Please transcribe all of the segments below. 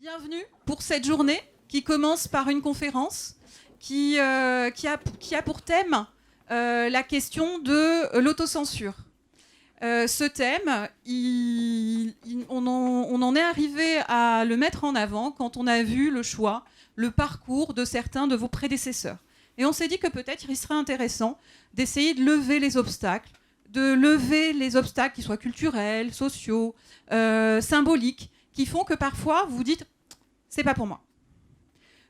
Bienvenue pour cette journée qui commence par une conférence qui a pour thème la question de l'autocensure. Ce thème, on en est arrivé à le mettre en avant quand on a vu le choix, le parcours de certains de vos prédécesseurs. Et on s'est dit que peut-être il serait intéressant d'essayer de lever les obstacles, qui soient culturels, sociaux, symboliques, qui font que parfois vous vous dites « c'est pas pour moi ».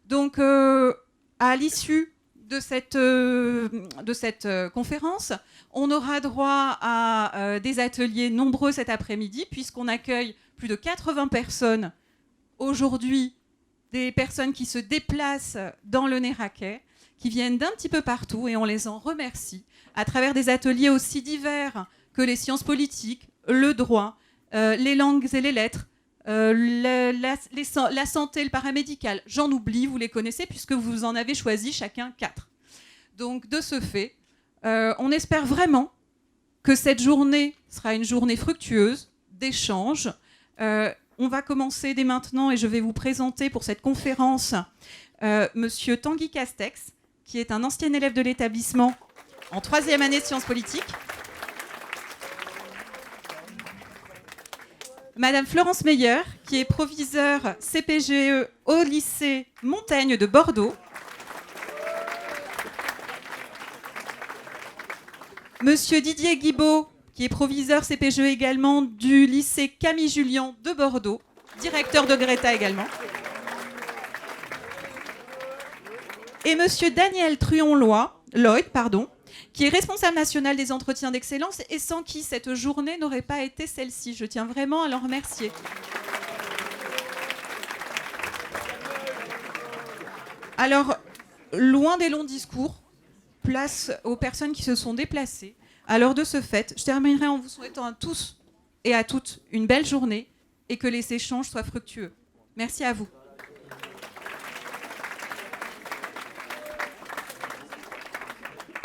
Donc, à l'issue de cette conférence, on aura droit à des ateliers nombreux cet après-midi, puisqu'on accueille plus de 80 personnes aujourd'hui, des personnes qui se déplacent dans le Néraquais, qui viennent d'un petit peu partout, et on les en remercie, à travers des ateliers aussi divers que les sciences politiques, le droit, les langues et les lettres, la santé, le paramédical. J'en oublie, vous les connaissez, puisque vous en avez choisi chacun 4. Donc, de ce fait, on espère vraiment que cette journée sera une journée fructueuse, d'échange. On va commencer dès maintenant, et je vais vous présenter pour cette conférence Monsieur Tanguy Castex, qui est un ancien élève de l'établissement en 3e année de sciences politiques. Madame Florence Meyer, qui est proviseure CPGE au lycée Montaigne de Bordeaux. Monsieur Didier Guibaud, qui est proviseur CPGE également du lycée Camille Jullian de Bordeaux, directeur de Greta également. Et monsieur Daniel Truon-Lloyd, qui est responsable national des entretiens d'excellence et sans qui cette journée n'aurait pas été celle-ci. Je tiens vraiment à l'en remercier. Alors, loin des longs discours, place aux personnes qui se sont déplacées. Alors, de ce fait, je terminerai en vous souhaitant à tous et à toutes une belle journée et que les échanges soient fructueux. Merci à vous.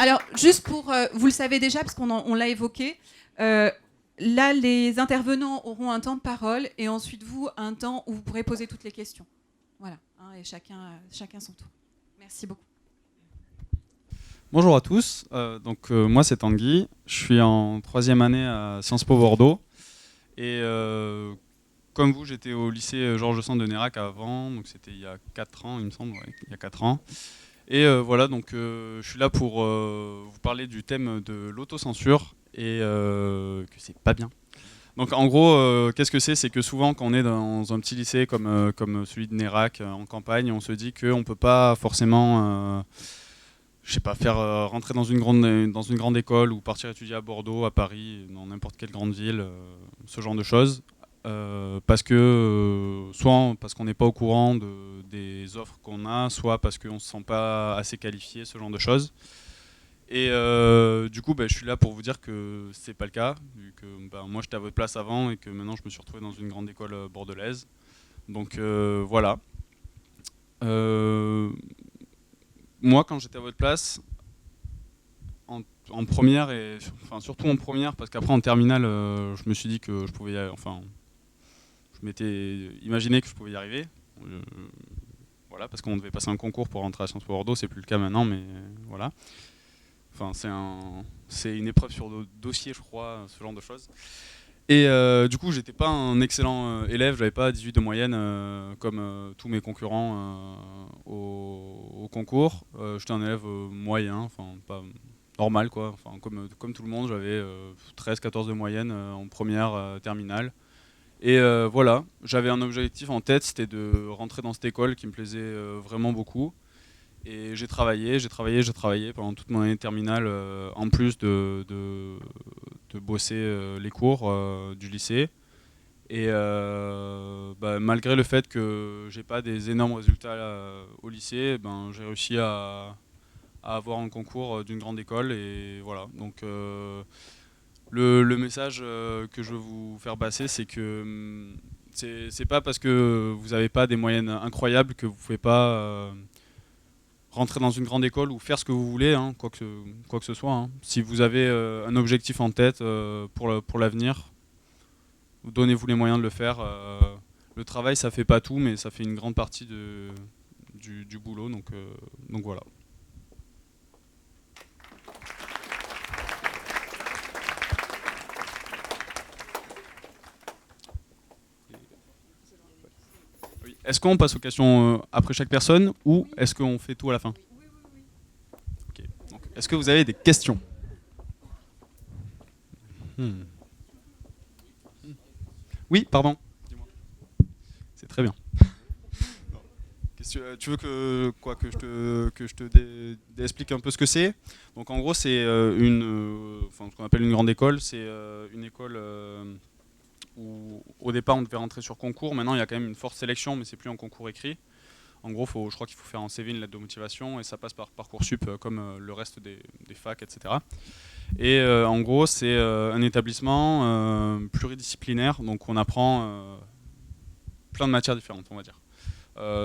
Alors, juste pour... vous le savez déjà, parce qu'on l'a évoqué, là, les intervenants auront un temps de parole et ensuite, vous, un temps où vous pourrez poser toutes les questions. Voilà, hein, et chacun son tour. Merci beaucoup. Bonjour à tous, moi c'est Tanguy, je suis en 3e année à Sciences Po Bordeaux. Et comme vous, j'étais au lycée Georges Sand de Nérac avant, donc c'était il y a 4 ans, il me semble, ouais, il y a 4 ans. Et voilà, donc je suis là pour vous parler du thème de l'autocensure et que c'est pas bien. Donc en gros, qu'est-ce que c'est ? C'est que souvent quand on est dans un petit lycée comme celui de Nérac en campagne, on se dit qu'on ne peut pas forcément faire rentrer dans une grande école ou partir étudier à Bordeaux, à Paris, dans n'importe quelle grande ville, ce genre de choses. Parce que soit parce qu'on n'est pas au courant des offres qu'on a, soit parce qu'on ne se sent pas assez qualifié, ce genre de choses. Et du coup, je suis là pour vous dire que c'est pas le cas, vu que moi j'étais à votre place avant et que maintenant je me suis retrouvé dans une grande école bordelaise. Donc voilà. Moi, quand j'étais à votre place, en première, surtout en première, parce qu'après en terminale, je me suis dit que je pouvais je m'étais imaginé que je pouvais y arriver. Voilà, parce qu'on devait passer un concours pour rentrer à Sciences Po Bordeaux, c'est plus le cas maintenant, mais voilà. Enfin, c'est une épreuve sur dossier, je crois, ce genre de choses. Et du coup, j'étais pas un excellent élève, j'avais pas 18 de moyenne comme tous mes concurrents au concours. J'étais un élève moyen, enfin pas normal quoi, enfin comme tout le monde, j'avais 13-14 de moyenne en première terminale. Et voilà, j'avais un objectif en tête, c'était de rentrer dans cette école qui me plaisait vraiment beaucoup. Et j'ai travaillé pendant toute mon année terminale, en plus de bosser les cours du lycée. Et malgré le fait que j'ai pas des énormes résultats au lycée, j'ai réussi à avoir un concours d'une grande école. Et voilà, donc le message que je veux vous faire passer, c'est que c'est pas parce que vous n'avez pas des moyennes incroyables que vous pouvez pas rentrer dans une grande école ou faire ce que vous voulez, hein, quoi que ce soit. Hein. Si vous avez un objectif en tête pour l'avenir, donnez-vous les moyens de le faire. le travail, ça fait pas tout, mais ça fait une grande partie du boulot. Donc voilà. Oui. Est-ce qu'on passe aux questions après chaque personne ou est-ce qu'on fait tout à la fin? Ok. Donc, est-ce que vous avez des questions? Oui, pardon. Dis-moi. C'est très bien. Tu veux que je te explique un peu ce que c'est? Donc en gros, c'est ce qu'on appelle une grande école. C'est une école où au départ on devait rentrer sur concours. Maintenant, il y a quand même une forte sélection, mais c'est plus en concours écrit. En gros, je crois qu'il faut faire un CV, une lettre de motivation, et ça passe par Parcoursup comme le reste des facs, etc. Et en gros, c'est un établissement pluridisciplinaire, donc on apprend plein de matières différentes, on va dire.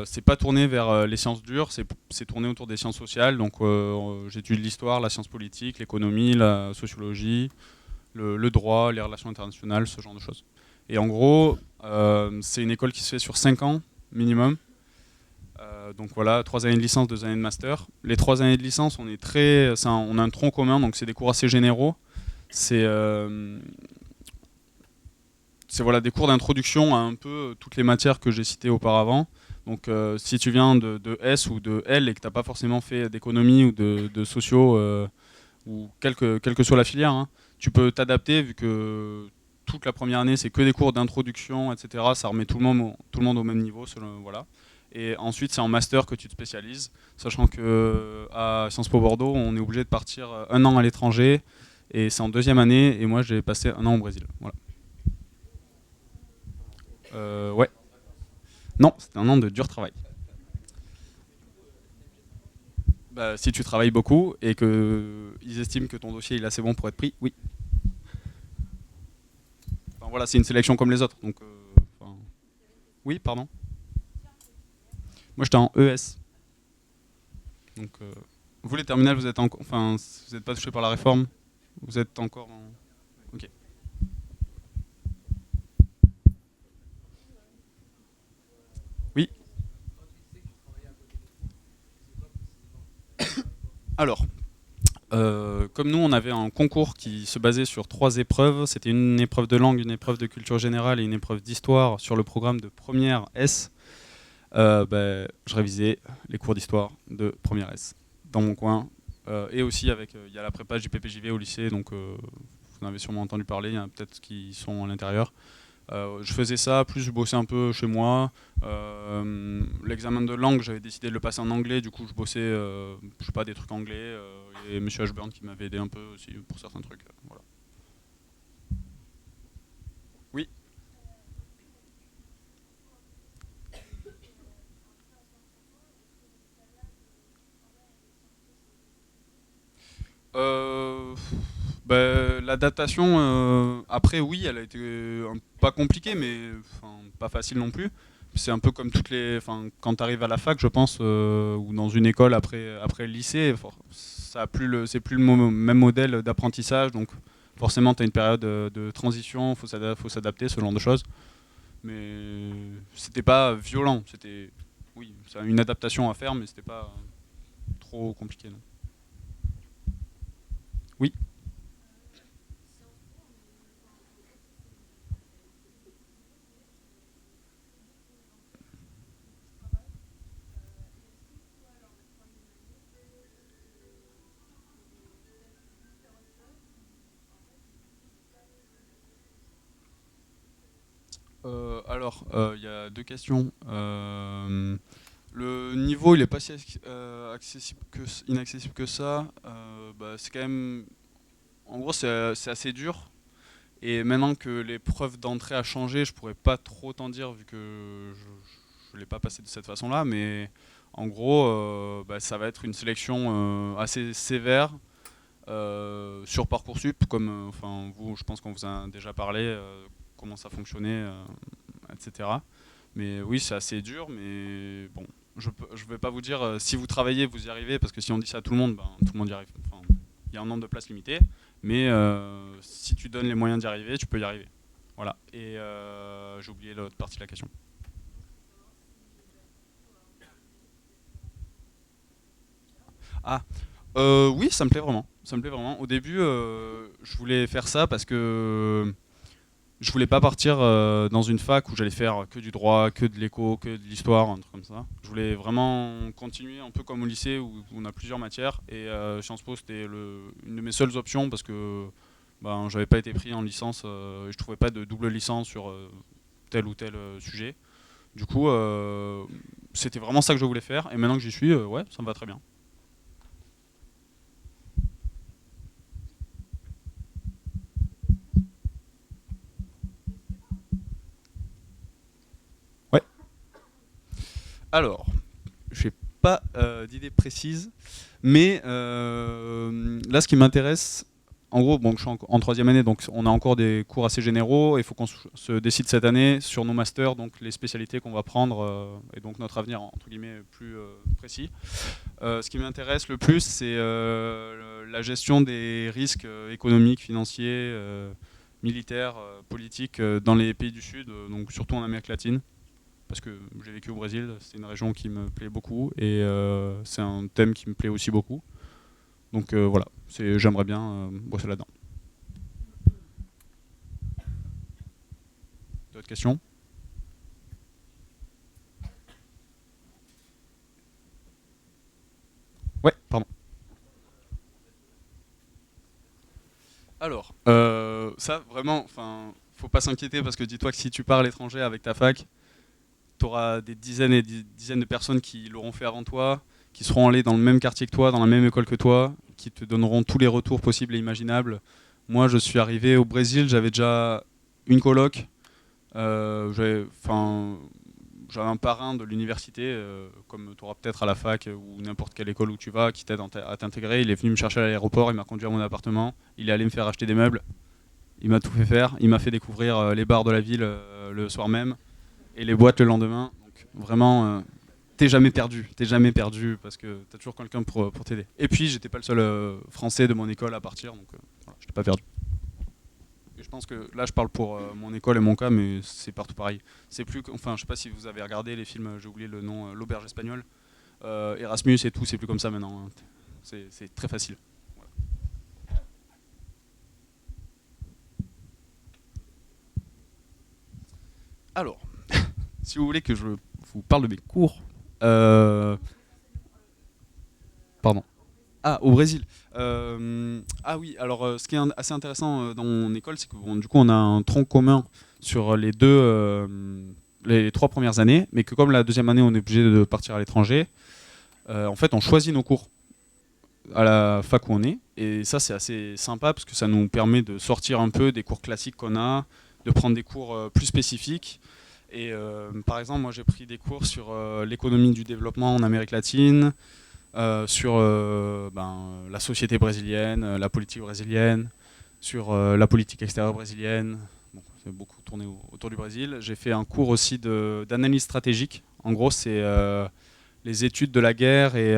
C'est pas tourné vers les sciences dures, c'est tourné autour des sciences sociales. Donc j'étudie l'histoire, la science politique, l'économie, la sociologie, le droit, les relations internationales, ce genre de choses. Et en gros, c'est une école qui se fait sur 5 ans minimum. Donc voilà, 3 années de licence, 2 années de master. Les 3 années de licence, on a un tronc commun, donc c'est des cours assez généraux. C'est voilà, des cours d'introduction à un peu toutes les matières que j'ai citées auparavant. Donc si tu viens de S ou de L et que tu n'as pas forcément fait d'économie ou de sociaux, ou quelle que soit la filière, hein, tu peux t'adapter vu que toute la première année c'est que des cours d'introduction, etc. Ça remet tout le monde au même niveau. Voilà. Et ensuite c'est en master que tu te spécialises, sachant qu'à Sciences Po Bordeaux on est obligé de partir 1 an à l'étranger et c'est en 2e année et moi j'ai passé 1 an au Brésil. Voilà. Ouais. Non, c'était 1 an de dur travail. Bah, si tu travailles beaucoup et qu'ils estiment que ton dossier il est assez bon pour être pris, oui. Enfin, voilà, c'est une sélection comme les autres. Donc, oui, pardon. Moi, j'étais en ES. Donc, vous, les terminales, vous n'êtes pas touché par la réforme. Vous êtes encore en... Ok. Oui. Alors, comme nous, on avait un concours qui se basait sur 3 épreuves. C'était une épreuve de langue, une épreuve de culture générale et une épreuve d'histoire sur le programme de première S. Je révisais les cours d'histoire de première S dans mon coin. Et aussi, il y a la prépa du PPJV au lycée, donc vous en avez sûrement entendu parler, il y en a peut-être qui sont à l'intérieur. Je faisais ça, plus je bossais un peu chez moi. L'examen de langue, j'avais décidé de le passer en anglais, du coup je bossais, je sais pas, des trucs anglais. Et Monsieur Ashburn qui m'avait aidé un peu aussi pour certains trucs. Voilà. Oui. L'adaptation, après oui, elle a été pas compliquée, mais pas facile non plus. C'est un peu comme quand tu arrives à la fac, je pense, ou dans une école après le lycée, c'est plus le même modèle d'apprentissage, donc forcément tu as une période de transition, faut s'adapter, ce genre de choses. Mais c'était pas violent, oui, ça a une adaptation à faire, mais c'était pas trop compliqué, non. Oui. Il y a 2 questions. Le niveau, il n'est pas si inaccessible que ça. C'est quand même... En gros, c'est assez dur. Et maintenant que l'épreuve d'entrée a changé, je pourrais pas trop t'en dire vu que je ne l'ai pas passé de cette façon-là. Mais en gros, ça va être une sélection assez sévère sur Parcoursup. Comme vous, je pense qu'on vous a déjà parlé, comment ça fonctionnait, etc. Mais oui, c'est assez dur, mais bon, je ne vais pas vous dire si vous travaillez, vous y arrivez, parce que si on dit ça à tout le monde, tout le monde y arrive. Il y a un nombre de places limité, mais si tu donnes les moyens d'y arriver, tu peux y arriver. Voilà. Et j'ai oublié l'autre partie de la question. Ah, oui, ça me plaît vraiment. Ça me plaît vraiment. Au début, je voulais faire ça parce que je voulais pas partir dans une fac où j'allais faire que du droit, que de l'éco, que de l'histoire, un truc comme ça. Je voulais vraiment continuer un peu comme au lycée où on a plusieurs matières. Et Sciences Po, c'était une de mes seules options parce que ben, j'avais pas été pris en licence et je trouvais pas de double licence sur tel ou tel sujet. Du coup, c'était vraiment ça que je voulais faire. Et maintenant que j'y suis, ouais, ça me va très bien. Ouais. Alors, je n'ai pas d'idée précise, mais là, ce qui m'intéresse, en gros, bon, je suis en troisième année, donc on a encore des cours assez généraux. Il faut qu'on se décide cette année sur nos masters, donc les spécialités qu'on va prendre, et donc notre avenir, entre guillemets, plus précis. Ce qui m'intéresse le plus, c'est la gestion des risques économiques, financiers, militaires, politiques dans les pays du Sud, donc surtout en Amérique latine parce que j'ai vécu au Brésil, c'est une région qui me plaît beaucoup et c'est un thème qui me plaît aussi beaucoup. Donc voilà, j'aimerais bien bosser là-dedans. D'autres questions? Ouais, pardon. Alors, ça vraiment, enfin, faut pas s'inquiéter parce que dis-toi que si tu pars à l'étranger avec ta fac, tu auras des dizaines et des dizaines de personnes qui l'auront fait avant toi, qui seront allées dans le même quartier que toi, dans la même école que toi, qui te donneront tous les retours possibles et imaginables. Moi, je suis arrivé au Brésil, j'avais déjà une coloc, enfin, j'avais un parrain de l'université, comme tu auras peut-être à la fac ou n'importe quelle école où tu vas, qui t'aide à t'intégrer. Il est venu me chercher à l'aéroport, il m'a conduit à mon appartement, il est allé me faire acheter des meubles, il m'a tout fait faire, il m'a fait découvrir les bars de la ville le soir même et les boîtes le lendemain. Donc vraiment, t'es jamais perdu parce que t'as toujours quelqu'un pour t'aider. Et puis j'étais pas le seul français de mon école à partir, donc voilà, j'étais pas perdu. Et je pense que là je parle pour mon école et mon cas, mais c'est partout pareil. C'est plus, enfin je sais pas si vous avez regardé les films, j'ai oublié le nom, l'auberge espagnole, Erasmus et tout, c'est plus comme ça maintenant. Hein. C'est très facile. Voilà. Alors, si vous voulez que je vous parle de mes cours, euh, pardon. Ah, au Brésil. Ah oui, alors ce qui est assez intéressant dans mon école, c'est que bon, du coup on a un tronc commun sur les 3 premières années, mais que comme la deuxième année on est obligé de partir à l'étranger, en fait on choisit nos cours à la fac où on est, et ça c'est assez sympa parce que ça nous permet de sortir un peu des cours classiques qu'on a, de prendre des cours plus spécifiques. Et par exemple, moi j'ai pris des cours sur l'économie du développement en Amérique latine, sur la société brésilienne, la politique brésilienne, sur la politique extérieure brésilienne. Bon, c'est beaucoup tourné autour du Brésil. J'ai fait un cours aussi d'analyse stratégique. En gros, c'est les études de la guerre et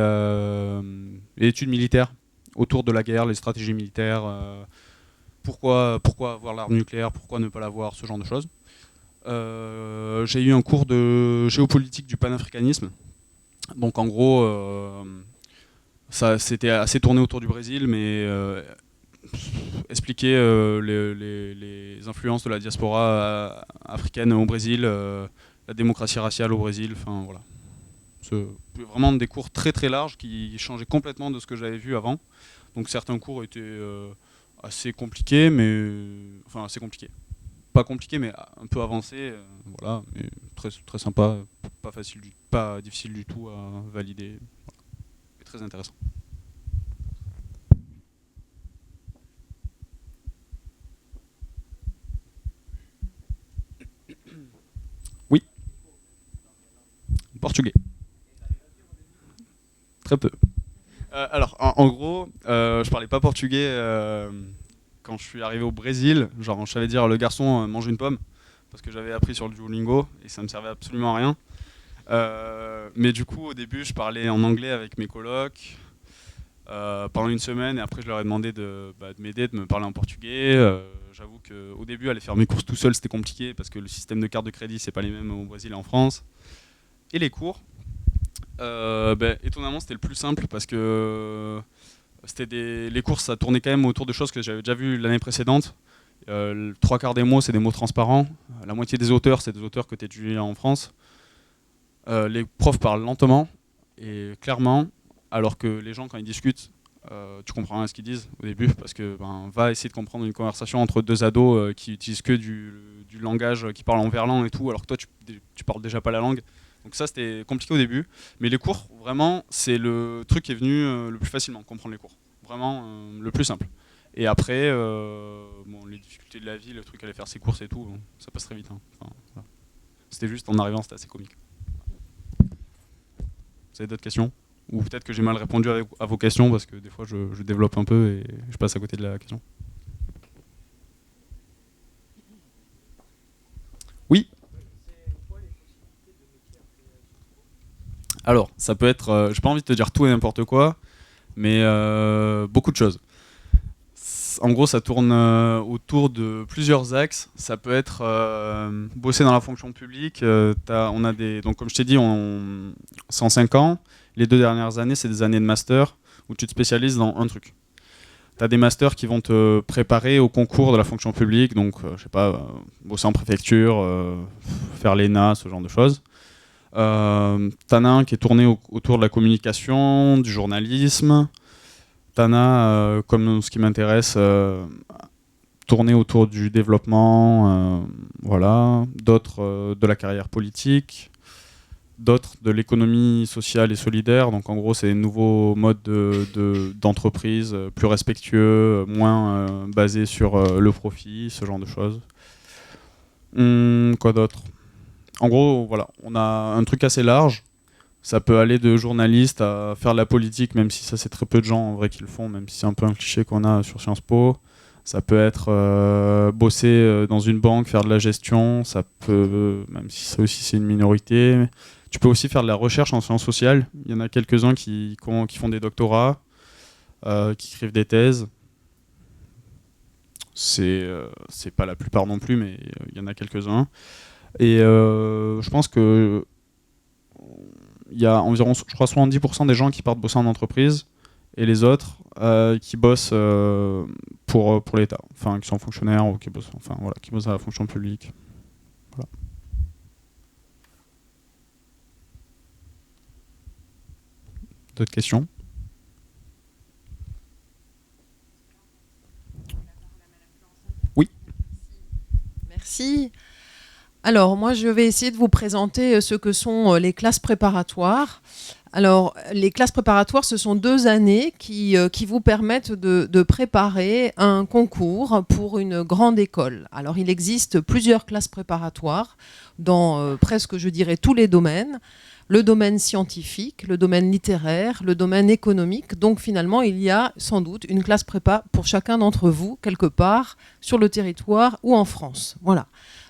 les études militaires autour de la guerre, les stratégies militaires. Pourquoi avoir l'arme nucléaire, pourquoi ne pas l'avoir, ce genre de choses. J'ai eu un cours de géopolitique du panafricanisme. Donc en gros, ça c'était assez tourné autour du Brésil, mais expliquer les influences de la diaspora africaine au Brésil, la démocratie raciale au Brésil, enfin voilà. C'est vraiment des cours très très larges qui changeaient complètement de ce que j'avais vu avant. Donc certains cours étaient assez compliqués, mais enfin assez compliqués. Pas compliqués, mais un peu avancés, voilà, mais très très sympa, pas difficile du tout à valider, voilà. Et très intéressant. Oui, portugais. Très peu. Alors, en gros, je parlais pas portugais quand je suis arrivé au Brésil. Genre, je savais dire le garçon mange une pomme parce que j'avais appris sur le Duolingo et ça me servait absolument à rien. Mais du coup, au début, je parlais en anglais avec mes colocs pendant une semaine et après, je leur ai demandé de m'aider, de me parler en portugais. J'avoue qu'au début, aller faire mes courses tout seul, c'était compliqué parce que le système de carte de crédit, c'est pas les mêmes au Brésil et en France. Et les cours. Étonnamment, c'était le plus simple parce que les cours, ça tournait quand même autour de choses que j'avais déjà vues l'année précédente. Le 3/4 des mots, c'est des mots transparents. La moitié des auteurs, c'est des auteurs que tu étudies en France. Les profs parlent lentement et clairement, alors que les gens, quand ils discutent, tu comprends rien ce qu'ils disent au début, parce que va essayer de comprendre une conversation entre deux ados qui utilisent que du langage, qui parlent en verlan et tout, alors que toi, tu parles déjà pas la langue. Donc ça, c'était compliqué au début. Mais les cours, vraiment, c'est le truc qui est venu le plus facilement, comprendre les cours. Vraiment, le plus simple. Et après, les difficultés de la vie, le truc aller faire ses courses et tout, ça passe très vite. Hein. Enfin, voilà. C'était juste, en arrivant, c'était assez comique. Vous avez d'autres questions? Ou peut-être que j'ai mal répondu à vos questions, parce que des fois, je développe un peu et je passe à côté de la question. Oui. Alors, ça peut être, j'ai pas envie de te dire tout et n'importe quoi, mais beaucoup de choses. En gros, ça tourne autour de plusieurs axes. Ça peut être bosser dans la fonction publique. Donc, comme je t'ai dit, c'est en 5 ans. Les 2 dernières années, c'est des années de master où tu te spécialises dans un truc. Tu as des masters qui vont te préparer au concours de la fonction publique. Donc, je sais pas, bosser en préfecture, faire l'ENA, ce genre de choses. T'en as un qui est tourné autour de la communication, du journalisme. T'en as, comme ce qui m'intéresse, tourné autour du développement, voilà. D'autres de la carrière politique, d'autres de l'économie sociale et solidaire. Donc en gros, c'est des nouveaux modes d'entreprise plus respectueux, moins basés sur le profit, ce genre de choses. Quoi d'autre? En gros, voilà, on a un truc assez large. Ça peut aller de journaliste à faire de la politique, même si ça c'est très peu de gens en vrai qui le font, même si c'est un peu un cliché qu'on a sur Sciences Po. Ça peut être bosser dans une banque, faire de la gestion, ça peut, même si ça aussi c'est une minorité. Tu peux aussi faire de la recherche en sciences sociales. Il y en a quelques-uns qui font des doctorats, qui écrivent des thèses. C'est pas la plupart non plus, mais il y en a quelques-uns. Et je pense que il y a environ, je crois, 70% des gens qui partent bosser en entreprise et les autres qui bossent pour l'État, enfin qui sont fonctionnaires ou qui bossent, qui bossent à la fonction publique. Voilà. D'autres questions? Oui. Merci. Alors, moi, je vais essayer de vous présenter ce que sont les classes préparatoires. Alors, les classes préparatoires, ce sont 2 années qui vous permettent de préparer un concours pour une grande école. Alors, il existe plusieurs classes préparatoires dans presque, je dirais, tous les domaines. Le domaine scientifique, le domaine littéraire, le domaine économique. Donc, finalement, il y a sans doute une classe prépa pour chacun d'entre vous, quelque part, sur le territoire ou en France. Voilà.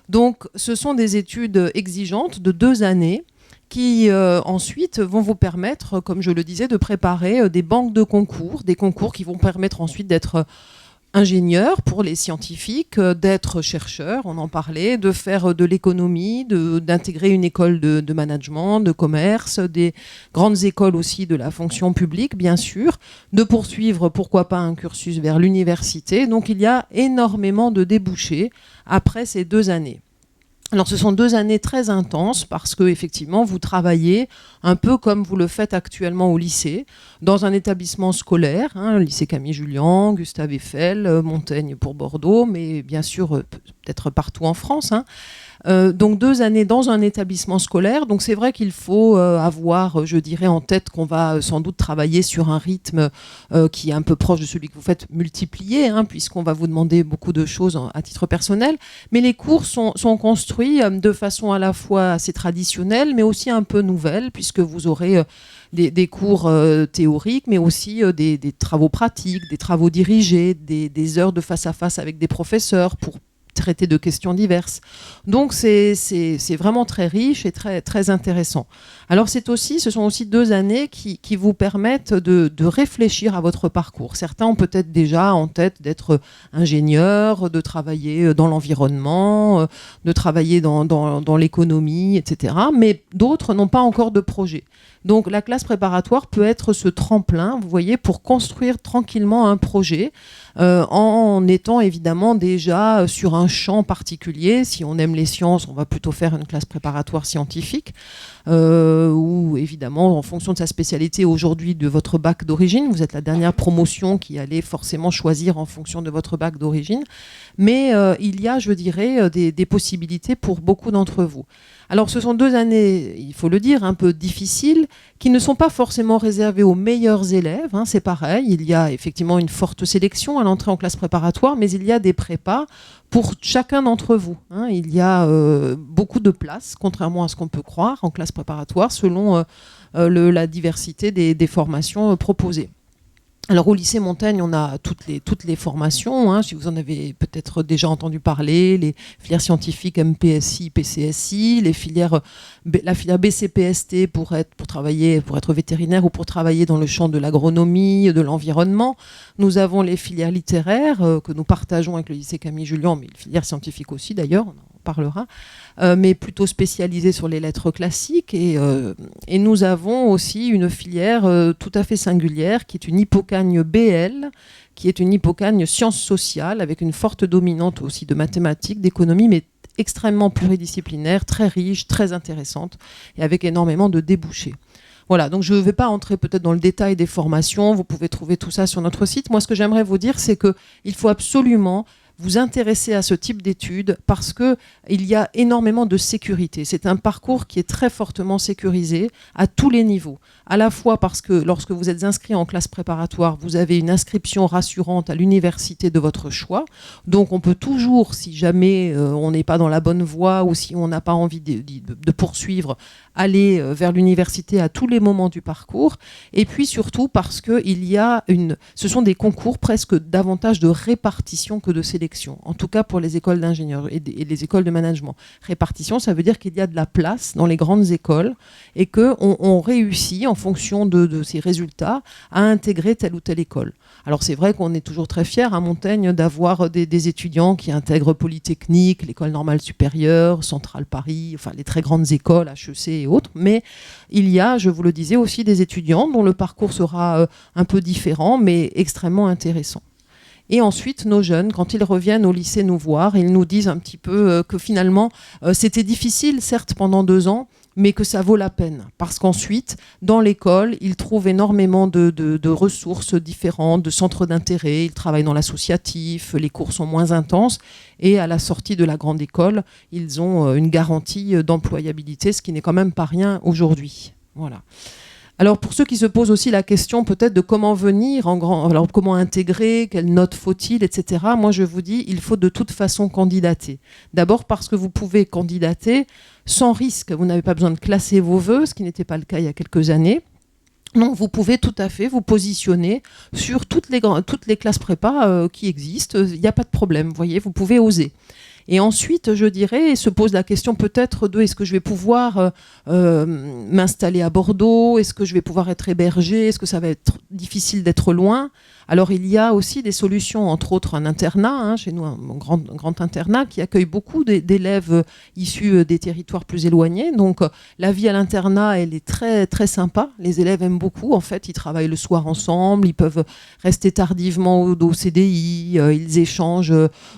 Donc, ce sont des études exigeantes de 2 années qui ensuite vont vous permettre, comme je le disais, de préparer des banques de concours, des concours qui vont permettre ensuite d'être ingénieur pour les scientifiques, d'être chercheur, on en parlait, de faire de l'économie, d'intégrer une école de management, de commerce, des grandes écoles aussi de la fonction publique, bien sûr, de poursuivre, pourquoi pas, un cursus vers l'université. Donc il y a énormément de débouchés après ces 2 années. Alors ce sont 2 années très intenses parce que effectivement vous travaillez un peu comme vous le faites actuellement au lycée, dans un établissement scolaire, le lycée Camille Jullian, Gustave Eiffel, Montaigne pour Bordeaux, mais bien sûr peut-être partout en France. Donc 2 années dans un établissement scolaire. Donc c'est vrai qu'il faut avoir, je dirais, en tête qu'on va sans doute travailler sur un rythme qui est un peu proche de celui que vous faites multiplié, puisqu'on va vous demander beaucoup de choses à titre personnel. Mais les cours sont construits de façon à la fois assez traditionnelle, mais aussi un peu nouvelle, puisque vous aurez des cours théoriques, mais aussi des travaux pratiques, des travaux dirigés, des heures de face à face avec des professeurs pour traiter de questions diverses. Donc c'est vraiment très riche et très, très intéressant. Alors ce sont aussi 2 années qui vous permettent de réfléchir à votre parcours. Certains ont peut-être déjà en tête d'être ingénieur, de travailler dans l'environnement, de travailler dans l'économie, etc. Mais d'autres n'ont pas encore de projet. Donc la classe préparatoire peut être ce tremplin, vous voyez, pour construire tranquillement un projet en étant évidemment déjà sur un champ particulier. Si on aime les sciences, on va plutôt faire une classe préparatoire scientifique ou évidemment en fonction de sa spécialité aujourd'hui de votre bac d'origine. Vous êtes la dernière promotion qui allait forcément choisir en fonction de votre bac d'origine. Mais il y a, je dirais, des possibilités pour beaucoup d'entre vous. Alors ce sont 2 années, il faut le dire, un peu difficiles, qui ne sont pas forcément réservées aux meilleurs élèves, hein, c'est pareil, il y a effectivement une forte sélection à l'entrée en classe préparatoire, mais il y a des prépas pour chacun d'entre vous, hein. Il y a beaucoup de places, contrairement à ce qu'on peut croire, en classe préparatoire, selon la diversité des formations proposées. Alors au lycée Montaigne, on a toutes les formations, hein, si vous en avez peut-être déjà entendu parler, les filières scientifiques MPSI, PCSI, la filière BCPST pour être vétérinaire ou pour travailler dans le champ de l'agronomie, de l'environnement. Nous avons les filières littéraires que nous partageons avec le lycée Camille Jullian, mais les filières scientifiques aussi d'ailleurs, on en parlera. Mais plutôt spécialisée sur les lettres classiques. Et nous avons aussi une filière tout à fait singulière, qui est une hypocagne BL, qui est une hypocagne sciences sociales, avec une forte dominante aussi de mathématiques, d'économie, mais extrêmement pluridisciplinaire, très riche, très intéressante, et avec énormément de débouchés. Voilà, donc je ne vais pas entrer peut-être dans le détail des formations, vous pouvez trouver tout ça sur notre site. Moi, ce que j'aimerais vous dire, c'est qu'il faut absolument vous intéresser à ce type d'études parce qu'il y a énormément de sécurité. C'est un parcours qui est très fortement sécurisé à tous les niveaux. À la fois parce que lorsque vous êtes inscrit en classe préparatoire, vous avez une inscription rassurante à l'université de votre choix. Donc on peut toujours, si jamais on n'est pas dans la bonne voie ou si on n'a pas envie de poursuivre, aller vers l'université à tous les moments du parcours. Et puis surtout parce que ce sont des concours presque davantage de répartition que de sélection. En tout cas pour les écoles d'ingénieurs et les écoles de management. Répartition, ça veut dire qu'il y a de la place dans les grandes écoles et qu'on réussit en fonction de ces résultats à intégrer telle ou telle école. Alors c'est vrai qu'on est toujours très fiers à Montaigne d'avoir des étudiants qui intègrent Polytechnique, l'École normale supérieure, Centrale Paris, enfin les très grandes écoles, HEC et autres, mais il y a, je vous le disais, aussi des étudiants dont le parcours sera un peu différent mais extrêmement intéressant. Et ensuite, nos jeunes, quand ils reviennent au lycée nous voir, ils nous disent un petit peu que finalement, c'était difficile, certes, pendant 2 ans, mais que ça vaut la peine. Parce qu'ensuite, dans l'école, ils trouvent énormément de ressources différentes, de centres d'intérêt, ils travaillent dans l'associatif, les cours sont moins intenses, et à la sortie de la grande école, ils ont une garantie d'employabilité, ce qui n'est quand même pas rien aujourd'hui. Voilà. Alors pour ceux qui se posent aussi la question peut-être de comment venir alors comment intégrer, quelles notes faut-il, etc. Moi je vous dis, il faut de toute façon candidater. D'abord parce que vous pouvez candidater sans risque, vous n'avez pas besoin de classer vos vœux, ce qui n'était pas le cas il y a quelques années. Donc vous pouvez tout à fait vous positionner sur toutes les classes prépa qui existent, il n'y a pas de problème, vous voyez, vous pouvez oser. Et ensuite, je dirais, se pose la question peut-être de est-ce que je vais pouvoir m'installer à Bordeaux, est-ce que je vais pouvoir être hébergé, est-ce que ça va être difficile d'être loin ? Alors il y a aussi des solutions, entre autres un internat, hein, chez nous un grand internat qui accueille beaucoup d'élèves issus des territoires plus éloignés. Donc la vie à l'internat, elle est très, très sympa, les élèves aiment beaucoup, en fait ils travaillent le soir ensemble, ils peuvent rester tardivement au CDI, ils échangent,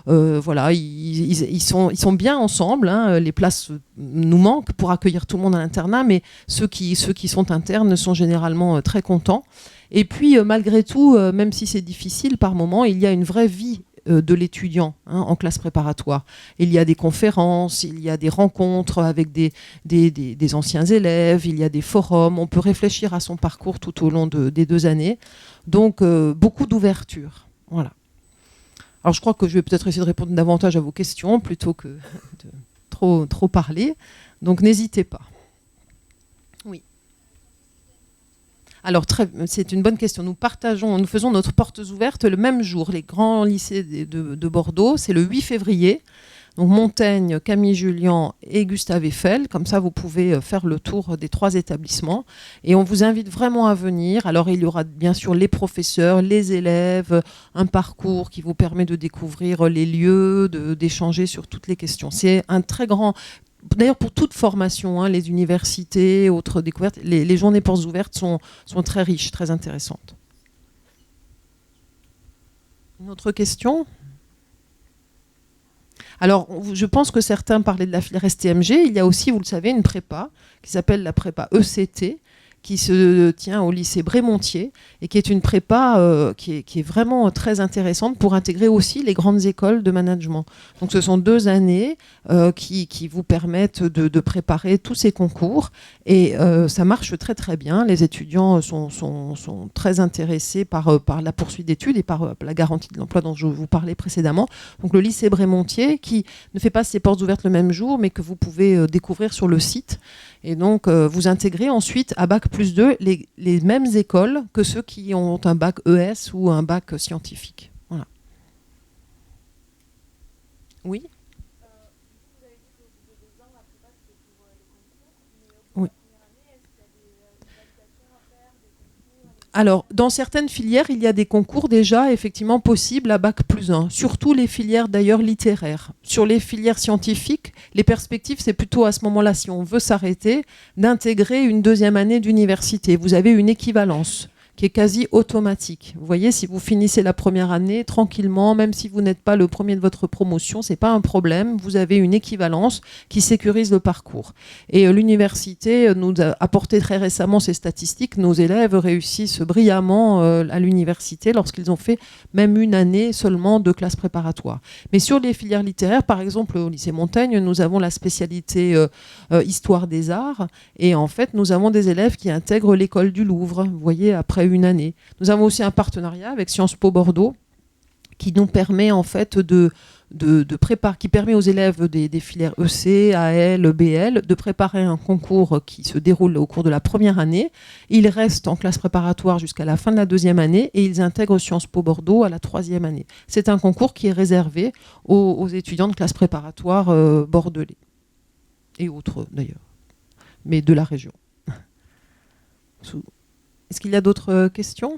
voilà, ils sont bien ensemble, hein, les places nous manquent pour accueillir tout le monde à l'internat, mais ceux qui sont internes sont généralement très contents. Et puis, malgré tout, même si c'est difficile par moment, il y a une vraie vie de l'étudiant en classe préparatoire. Il y a des conférences, il y a des rencontres avec des anciens élèves, il y a des forums. On peut réfléchir à son parcours tout au long des 2 années. Donc, beaucoup d'ouverture. Voilà. Alors, je crois que je vais peut-être essayer de répondre davantage à vos questions plutôt que de trop parler. Donc, n'hésitez pas. Oui. Alors, c'est une bonne question. Nous faisons notre portes ouvertes le même jour. Les grands lycées de Bordeaux, c'est le 8 février. Donc Montaigne, Camille Jullian et Gustave Eiffel. Comme ça, vous pouvez faire le tour des 3 établissements. Et on vous invite vraiment à venir. Alors, il y aura bien sûr les professeurs, les élèves, un parcours qui vous permet de découvrir les lieux, d'échanger sur toutes les questions. C'est un très grand d'ailleurs pour toute formation, hein, les universités, autres découvertes, les journées portes ouvertes sont très riches, très intéressantes. Une autre question ? Alors, je pense que certains parlaient de la filière STMG. Il y a aussi, vous le savez, une prépa qui s'appelle la prépa ECT, qui se tient au lycée Brémontier et qui est une prépa qui est vraiment très intéressante pour intégrer aussi les grandes écoles de management. Donc ce sont 2 années qui vous permettent de préparer tous ces concours et ça marche très très bien. Les étudiants sont très intéressés par la poursuite d'études et par la garantie de l'emploi dont je vous parlais précédemment. Donc le lycée Brémontier qui ne fait pas ses portes ouvertes le même jour mais que vous pouvez découvrir sur le site. Et donc, vous intégrez ensuite à Bac+2 les mêmes écoles que ceux qui ont un bac ES ou un bac scientifique. Voilà. Oui ? Oui. Alors, dans certaines filières, il y a des concours déjà effectivement possibles à Bac+1, surtout les filières d'ailleurs littéraires. Sur les filières scientifiques, les perspectives, c'est plutôt à ce moment-là, si on veut s'arrêter, d'intégrer une 2e année d'université. Vous avez une équivalence qui est quasi automatique. Vous voyez, si vous finissez la première année tranquillement, même si vous n'êtes pas le premier de votre promotion, c'est pas un problème. Vous avez une équivalence qui sécurise le parcours. Et l'université nous a apporté très récemment ces statistiques. Nos élèves réussissent brillamment à l'université lorsqu'ils ont fait même une année seulement de classe préparatoire. Mais sur les filières littéraires, par exemple au lycée Montaigne, nous avons la spécialité Histoire des Arts. Et en fait, nous avons des élèves qui intègrent l'école du Louvre. Vous voyez, après une année. Nous avons aussi un partenariat avec Sciences Po Bordeaux qui nous permet en fait qui permet aux élèves des filières EC, AL, BL de préparer un concours qui se déroule au cours de la première année. Ils restent en classe préparatoire jusqu'à la fin de la 2e année et ils intègrent Sciences Po Bordeaux à la 3e année. C'est un concours qui est réservé aux étudiants de classe préparatoire bordelais et autres d'ailleurs, mais de la région. Est-ce qu'il y a d'autres questions ?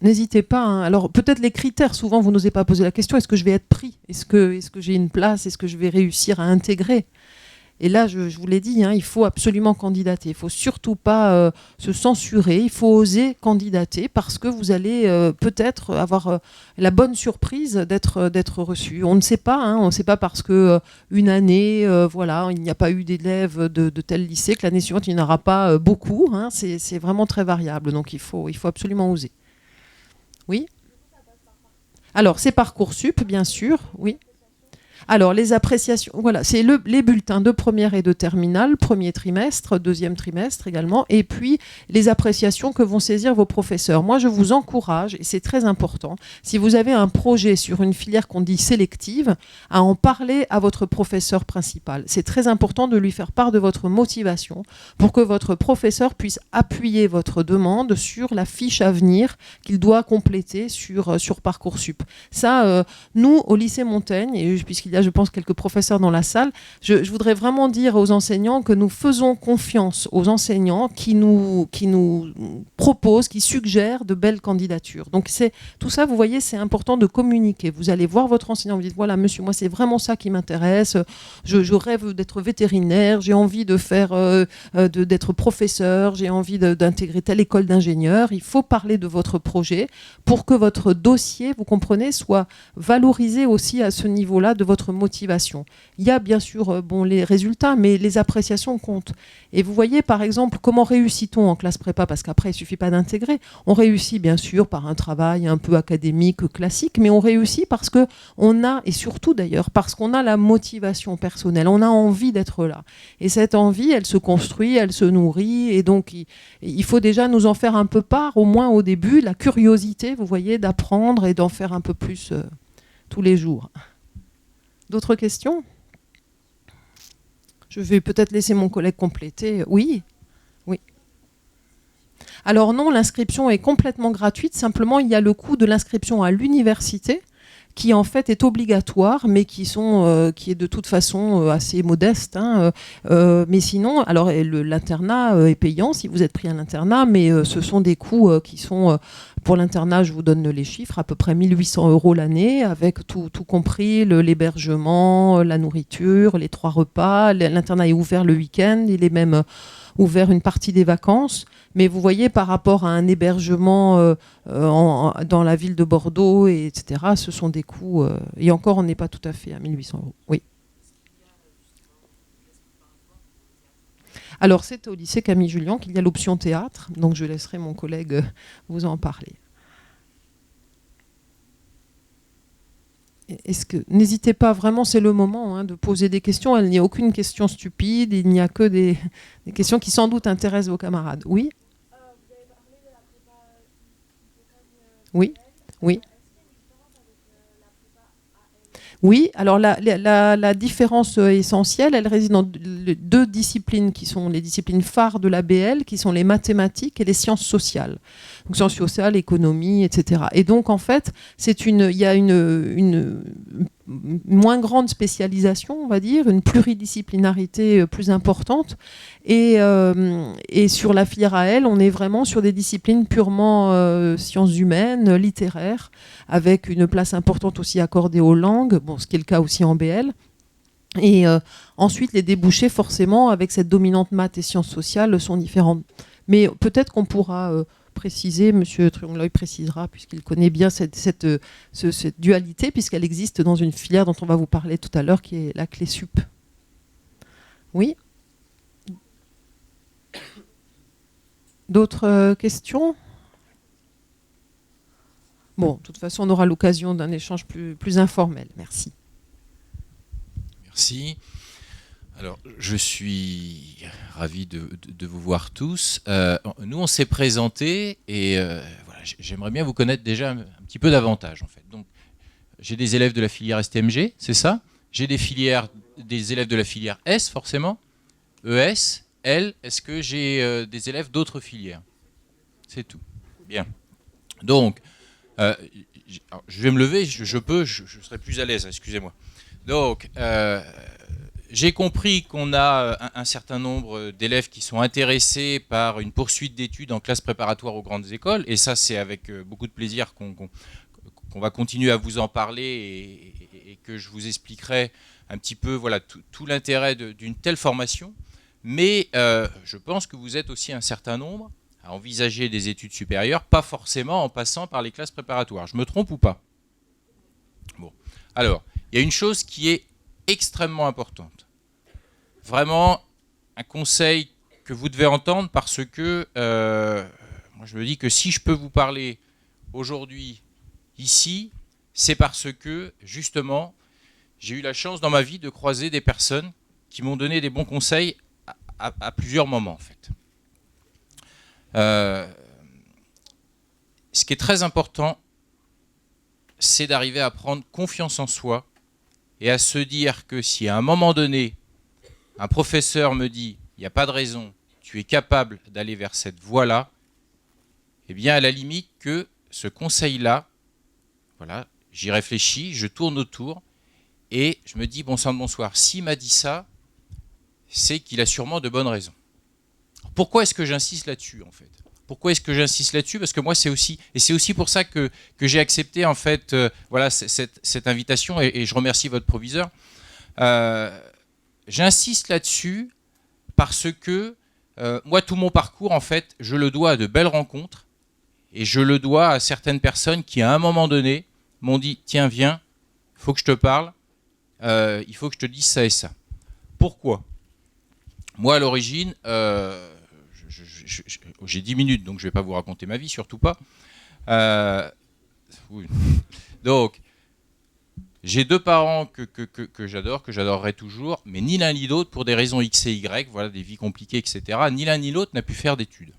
N'hésitez pas. Hein. Alors, peut-être les critères, souvent, vous n'osez pas poser la question, est-ce que je vais être pris ? Est-ce que j'ai une place ? Est-ce que je vais réussir à intégrer ? Et là, je vous l'ai dit, hein, il faut absolument candidater. Il ne faut surtout pas se censurer. Il faut oser candidater parce que vous allez peut-être avoir la bonne surprise d'être reçu. On ne sait pas. Hein, on ne sait pas parce que une année, voilà, il n'y a pas eu d'élèves de tel lycée que l'année suivante, il n'y en aura pas beaucoup. Hein, c'est vraiment très variable. Donc, il faut absolument oser. Oui ? Alors, c'est Parcoursup, bien sûr. Oui. Alors, les appréciations, voilà, c'est les bulletins de première et de terminale, premier trimestre, 2e trimestre également, et puis les appréciations que vont saisir vos professeurs. Moi, je vous encourage, et c'est très important, si vous avez un projet sur une filière qu'on dit sélective, à en parler à votre professeur principal. C'est très important de lui faire part de votre motivation pour que votre professeur puisse appuyer votre demande sur la fiche à venir qu'il doit compléter sur Parcoursup. Ça, nous, au lycée Montaigne, et puisqu'il y a, je pense, quelques professeurs dans la salle, je voudrais vraiment dire aux enseignants que nous faisons confiance aux enseignants qui nous proposent, qui suggèrent de belles candidatures. Donc tout ça, vous voyez, c'est important de communiquer. Vous allez voir votre enseignant, vous dites, voilà, monsieur, moi, c'est vraiment ça qui m'intéresse. Je rêve d'être vétérinaire, j'ai envie de faire, d'être professeur, j'ai envie d'intégrer telle école d'ingénieur. Il faut parler de votre projet pour que votre dossier, vous comprenez, soit valorisé aussi à ce niveau-là de votre motivation. Il y a bien sûr les résultats, mais les appréciations comptent. Et vous voyez, par exemple, comment réussit-on en classe prépa ? Parce qu'après, il ne suffit pas d'intégrer. On réussit, bien sûr, par un travail un peu académique, classique, mais on réussit parce qu'on a, et surtout d'ailleurs, parce qu'on a la motivation personnelle. On a envie d'être là. Et cette envie, elle se construit, elle se nourrit. Et donc, il faut déjà nous en faire un peu part, au moins au début, la curiosité, vous voyez, d'apprendre et d'en faire un peu plus tous les jours. D'autres questions ? Je vais peut-être laisser mon collègue compléter. Oui ? Oui. Alors non, l'inscription est complètement gratuite. Simplement, il y a le coût de l'inscription à l'université qui en fait est obligatoire, mais qui est de toute façon assez modeste. Hein, mais sinon, alors l'internat est payant si vous êtes pris à l'internat, mais ce sont des coûts qui sont pour l'internat, je vous donne les chiffres, à peu près 1 800 € l'année, avec tout compris, l'hébergement, la nourriture, les 3 repas. L'internat est ouvert le week-end, il est même ouvert une partie des vacances. Mais vous voyez, par rapport à un hébergement dans la ville de Bordeaux, etc., ce sont des coûts... et encore, on n'est pas tout à fait à 1 800 €. Oui. Alors, c'est au lycée Camille Jullian qu'il y a l'option théâtre, donc je laisserai mon collègue vous en parler. N'hésitez pas, vraiment, c'est le moment de poser des questions. Il n'y a aucune question stupide, il n'y a que des questions qui sans doute intéressent vos camarades. Oui ? Vous avez parlé de la prépa Oui, oui. Oui, alors la différence essentielle, elle réside dans 2 disciplines qui sont les disciplines phares de l'ABL, qui sont les mathématiques et les sciences sociales. Donc sciences sociales, économie, etc. Et donc en fait, il y a une moins grande spécialisation, on va dire, une pluridisciplinarité plus importante. Et sur la filière AL, on est vraiment sur des disciplines purement sciences humaines, littéraires, avec une place importante aussi accordée aux langues, bon, ce qui est le cas aussi en BL. Et ensuite, les débouchés, forcément, avec cette dominante maths et sciences sociales, sont différents. Mais peut-être qu'on pourra préciser, M. Triongloy précisera, puisqu'il connaît bien cette dualité, puisqu'elle existe dans une filière dont on va vous parler tout à l'heure, qui est la clé sup. Oui ? D'autres questions ? Bon, de toute façon, on aura l'occasion d'un échange plus informel. Merci. Merci. Alors, je suis ravi de vous voir tous. Nous, on s'est présenté et voilà, j'aimerais bien vous connaître déjà un petit peu davantage, en fait. Donc, j'ai des élèves de la filière STMG, c'est ça ? J'ai des élèves de la filière S, forcément, ES, L. Est-ce que j'ai des élèves d'autres filières ? C'est tout. Bien. Donc, je vais me lever, je serai plus à l'aise, excusez-moi. Donc, j'ai compris qu'on a un certain nombre d'élèves qui sont intéressés par une poursuite d'études en classe préparatoire aux grandes écoles, et ça, c'est avec beaucoup de plaisir qu'on va continuer à vous en parler et que je vous expliquerai un petit peu voilà, tout l'intérêt d'une telle formation. Mais je pense que vous êtes aussi un certain nombre à envisager des études supérieures, pas forcément en passant par les classes préparatoires. Je me trompe ou pas ? Bon. Alors, il y a une chose qui est extrêmement importante. Vraiment, un conseil que vous devez entendre parce que moi je me dis que si je peux vous parler aujourd'hui, ici, c'est parce que, justement, j'ai eu la chance dans ma vie de croiser des personnes qui m'ont donné des bons conseils à plusieurs moments, en fait. Ce qui est très important, c'est d'arriver à prendre confiance en soi et à se dire que si à un moment donné, un professeur me dit « il n'y a pas de raison, tu es capable d'aller vers cette voie-là », eh bien, à la limite que ce conseil-là, voilà, j'y réfléchis, je tourne autour et je me dis « bon sang de bonsoir, s'il m'a dit ça, c'est qu'il a sûrement de bonnes raisons ». Pourquoi est-ce que j'insiste là-dessus, en fait ? Pourquoi est-ce que j'insiste là-dessus ? Parce que moi, c'est aussi pour ça que j'ai accepté, en fait, voilà, cette invitation, et je remercie votre proviseur. J'insiste là-dessus parce que moi, tout mon parcours, en fait, je le dois à de belles rencontres, et je le dois à certaines personnes qui, à un moment donné, m'ont dit « tiens, viens, il faut que je te parle, il faut que je te dise ça et ça ». Pourquoi ? Moi, à l'origine, j'ai 10 minutes, donc je ne vais pas vous raconter ma vie, surtout pas. Oui. Donc, j'ai 2 parents que j'adore, que j'adorerai toujours, mais ni l'un ni l'autre, pour des raisons X et Y, voilà, des vies compliquées, etc., ni l'un ni l'autre n'a pu faire d'études.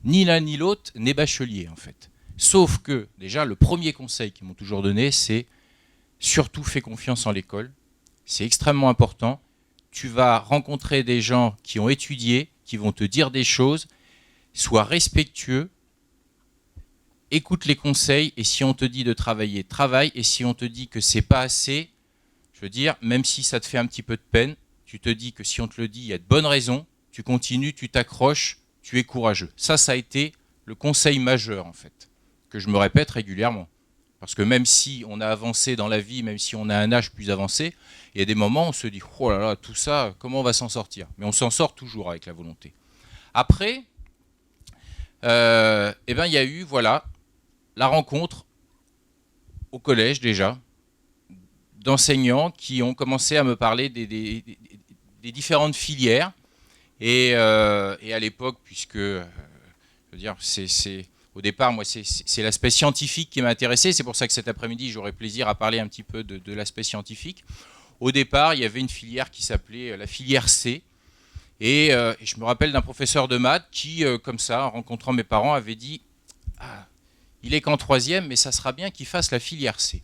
Ni l'un ni l'autre n'est bachelier, en fait. Sauf que, déjà, le premier conseil qu'ils m'ont toujours donné, c'est surtout fais confiance en l'école. C'est extrêmement important. Tu vas rencontrer des gens qui ont étudié, qui vont te dire des choses. Sois respectueux. Écoute les conseils. Et si on te dit de travailler, travaille. Et si on te dit que c'est pas assez, je veux dire, même si ça te fait un petit peu de peine, tu te dis que si on te le dit, il y a de bonnes raisons. Tu continues, tu t'accroches, tu es courageux. Ça a été le conseil majeur, en fait, que je me répète régulièrement. Parce que même si on a avancé dans la vie, même si on a un âge plus avancé, il y a des moments où on se dit « Oh là là, tout ça, comment on va s'en sortir ?» Mais on s'en sort toujours avec la volonté. Après, eh ben, il y a eu la rencontre au collège déjà d'enseignants qui ont commencé à me parler des différentes filières. Et à l'époque, puisque, je veux dire, au départ, moi, c'est l'aspect scientifique qui m'a intéressé. C'est pour ça que cet après-midi, j'aurai plaisir à parler un petit peu de l'aspect scientifique. Au départ, il y avait une filière qui s'appelait la filière C. Et je me rappelle d'un professeur de maths qui, comme ça, en rencontrant mes parents, avait dit « Ah, il est qu'en 3e, mais ça sera bien qu'il fasse la filière C. »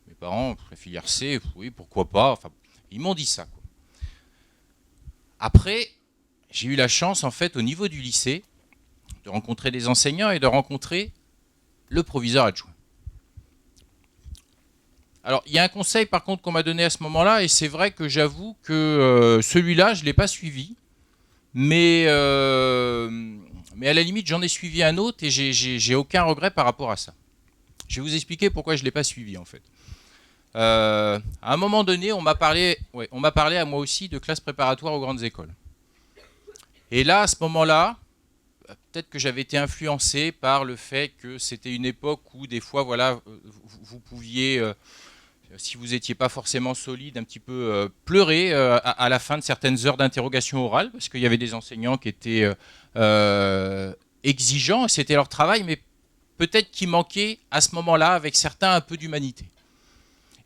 Mes parents, la filière C, oui, pourquoi pas. Enfin, ils m'ont dit ça, quoi. Après, j'ai eu la chance, en fait, au niveau du lycée, de rencontrer des enseignants et de rencontrer le proviseur adjoint. Alors, il y a un conseil, par contre, qu'on m'a donné à ce moment-là, et c'est vrai que j'avoue que celui-là, je ne l'ai pas suivi, mais à la limite, j'en ai suivi un autre, et j'ai aucun regret par rapport à ça. Je vais vous expliquer pourquoi je ne l'ai pas suivi, en fait. À un moment donné, on m'a parlé à moi aussi de classe préparatoire aux grandes écoles. Et là, à ce moment-là, peut-être que j'avais été influencé par le fait que c'était une époque où des fois, vous pouviez, si vous n'étiez pas forcément solide, un petit peu pleurer à la fin de certaines heures d'interrogation orale, parce qu'il y avait des enseignants qui étaient exigeants, c'était leur travail, mais peut-être qu'il manquait à ce moment-là, avec certains, un peu d'humanité.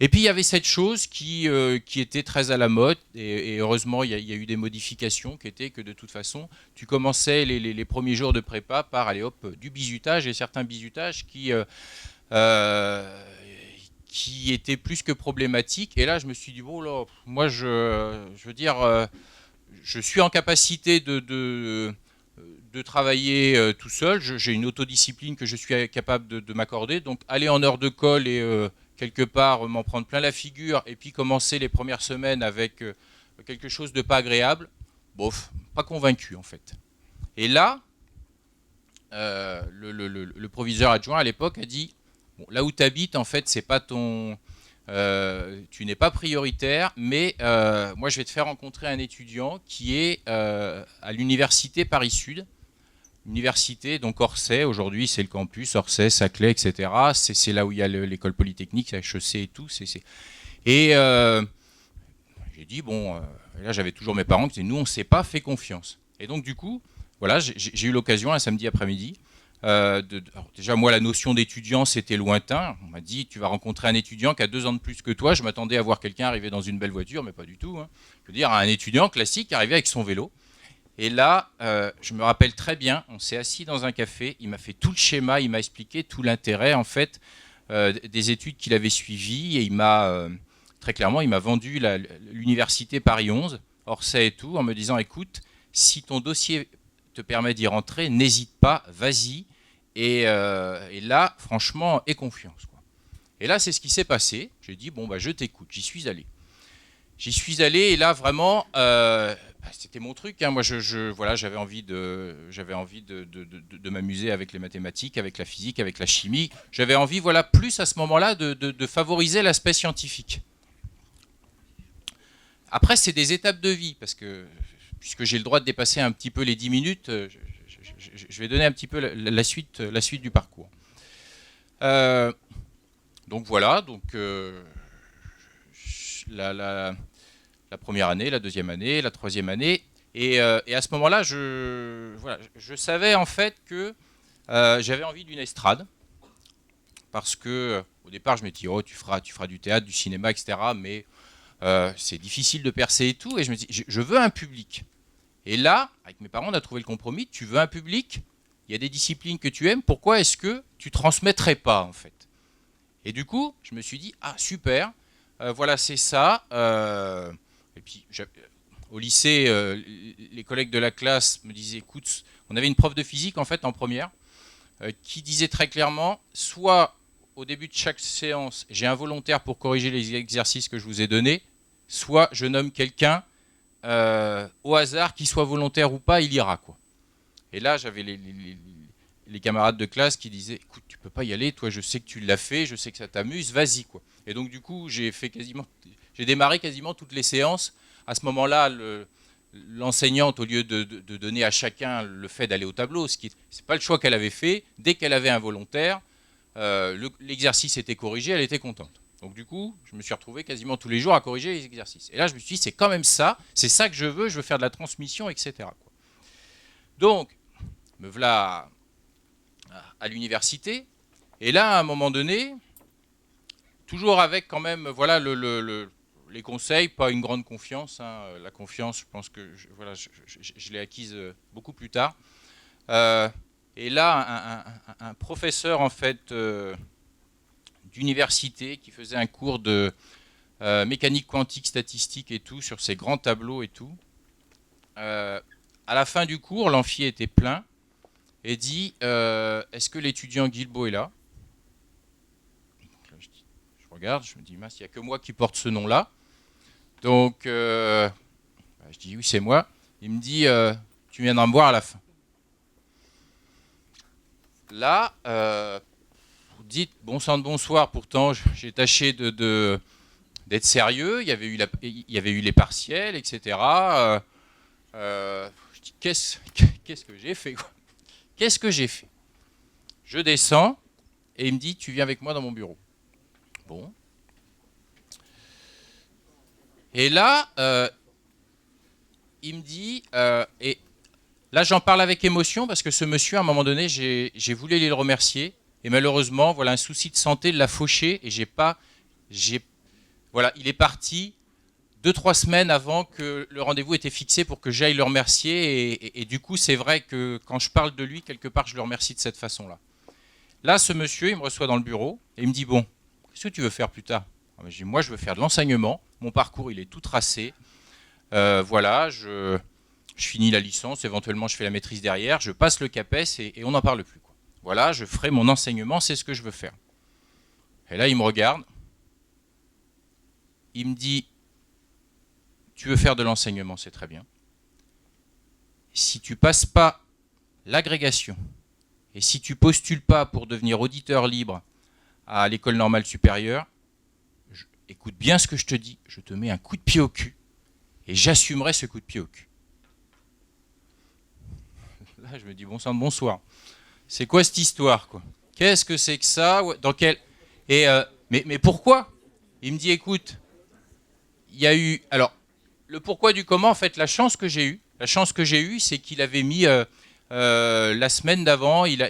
Et puis il y avait cette chose qui était très à la mode, et heureusement il y a eu des modifications qui étaient que de toute façon, tu commençais les premiers jours de prépa par, allez hop, du bizutage, et certains bizutages qui étaient plus que problématiques. Et là je me suis dit, bon là, moi je veux dire, je suis en capacité de travailler tout seul, j'ai une autodiscipline que je suis capable de m'accorder, donc aller en heure de colle et quelque part m'en prendre plein la figure et puis commencer les premières semaines avec quelque chose de pas agréable, bof, pas convaincu en fait. Et là, le proviseur adjoint à l'époque a dit, bon, là où tu habites en fait c'est pas ton... tu n'es pas prioritaire, mais moi je vais te faire rencontrer un étudiant qui est à l'université Paris-Sud. Université, donc Orsay, aujourd'hui c'est le campus, Orsay, Saclay, etc. C'est là où il y a l'école polytechnique, HEC et tout. Et j'ai dit, bon, là j'avais toujours mes parents qui disaient, nous on ne s'est pas fait confiance. Et donc du coup, voilà, j'ai eu l'occasion un samedi après-midi. Alors, déjà moi la notion d'étudiant c'était lointain. On m'a dit, tu vas rencontrer un étudiant qui a 2 ans de plus que toi. Je m'attendais à voir quelqu'un arriver dans une belle voiture, mais pas du tout, hein. Je veux dire, un étudiant classique qui arrivait avec son vélo. Et là, je me rappelle très bien, on s'est assis dans un café, il m'a fait tout le schéma, il m'a expliqué tout l'intérêt en fait des études qu'il avait suivies, et il m'a très clairement, il m'a vendu l'université Paris 11, Orsay et tout, en me disant, écoute, si ton dossier te permet d'y rentrer, n'hésite pas, vas-y, et là, franchement, aie confiance, quoi. Et là, c'est ce qui s'est passé. J'ai dit, bon, bah, je t'écoute, j'y suis allé. Et là, vraiment... c'était mon truc, hein. Moi voilà, j'avais envie de m'amuser avec les mathématiques, avec la physique, avec la chimie. J'avais envie, voilà, plus à ce moment-là de favoriser l'aspect scientifique. Après, c'est des étapes de vie, parce que puisque j'ai le droit de dépasser un petit peu les 10 minutes, je vais donner un petit peu la suite du parcours. Donc voilà, donc la première année, la deuxième année, la troisième année. Et à ce moment-là, je savais en fait que j'avais envie d'une estrade. Parce que au départ, je me dis, oh, tu feras du théâtre, du cinéma, etc. Mais c'est difficile de percer et tout. Et je me dis, je veux un public. Et là, avec mes parents, on a trouvé le compromis. Tu veux un public, il y a des disciplines que tu aimes. Pourquoi est-ce que tu transmettrais pas, en fait? Et du coup, je me suis dit, ah, super, voilà, c'est ça. Et puis, au lycée, les collègues de la classe me disaient, écoute, on avait une prof de physique en fait en première, qui disait très clairement, soit au début de chaque séance, j'ai un volontaire pour corriger les exercices que je vous ai donnés, soit je nomme quelqu'un au hasard, qu'il soit volontaire ou pas, il ira, quoi. Et là, j'avais les camarades de classe qui disaient « Écoute, tu peux pas y aller, toi je sais que tu l'as fait, je sais que ça t'amuse, vas-y quoi ». Et donc du coup, j'ai démarré quasiment toutes les séances. À ce moment-là, l'enseignante, au lieu de donner à chacun le fait d'aller au tableau, c'est pas le choix qu'elle avait fait, dès qu'elle avait un volontaire, l'exercice était corrigé, elle était contente. Donc du coup, je me suis retrouvé quasiment tous les jours à corriger les exercices. Et là, je me suis dit, c'est quand même ça, c'est ça que je veux faire de la transmission, etc. quoi. Donc, me voilà à l'université, et là, à un moment donné, toujours avec quand même, voilà, les conseils, pas une grande confiance. Hein. La confiance, je pense que je l'ai acquise beaucoup plus tard. Et là, un professeur en fait d'université qui faisait un cours de mécanique quantique, statistique et tout sur ces grands tableaux et tout. À la fin du cours, l'amphi était plein et dit est-ce que l'étudiant Guilbeault est là? Je regarde, je me dis mince, il n'y a que moi qui porte ce nom-là. Donc, je dis oui, c'est moi. Il me dit, tu viendras me voir à la fin. Là, vous dites bon sang de bonsoir. Pourtant, j'ai tâché d'être sérieux. Il y avait eu les partiels, etc. Je dis qu'est-ce que j'ai fait quoi? Qu'est-ce que j'ai fait? Je descends et il me dit, tu viens avec moi dans mon bureau. Bon. Et là, il me dit, et là j'en parle avec émotion parce que ce monsieur, à un moment donné, j'ai voulu aller le remercier et malheureusement, voilà, un souci de santé l'a fauché et voilà, il est parti 2-3 semaines avant que le rendez-vous était fixé pour que j'aille le remercier et du coup, c'est vrai que quand je parle de lui, quelque part, je le remercie de cette façon-là. Là, ce monsieur, il me reçoit dans le bureau et il me dit, bon, qu'est-ce que tu veux faire plus tard? Je dis, moi, je veux faire de l'enseignement. Mon parcours, il est tout tracé. Voilà, je finis la licence, éventuellement, je fais la maîtrise derrière, je passe le CAPES et on n'en parle plus. Quoi. Voilà, je ferai mon enseignement, c'est ce que je veux faire. Et là, il me regarde. Il me dit, tu veux faire de l'enseignement, c'est très bien. Si tu passes pas l'agrégation et si tu postules pas pour devenir auditeur libre à l'école normale supérieure, écoute bien ce que je te dis, je te mets un coup de pied au cul et j'assumerai ce coup de pied au cul. Là, je me dis, bon sang, bonsoir. C'est quoi cette histoire quoi? Qu'est-ce que c'est que ça? Dans quel... mais pourquoi? Il me dit, écoute, il y a eu... Alors, le pourquoi du comment, en fait, la chance que j'ai eue, c'est qu'il avait mis... la semaine d'avant, il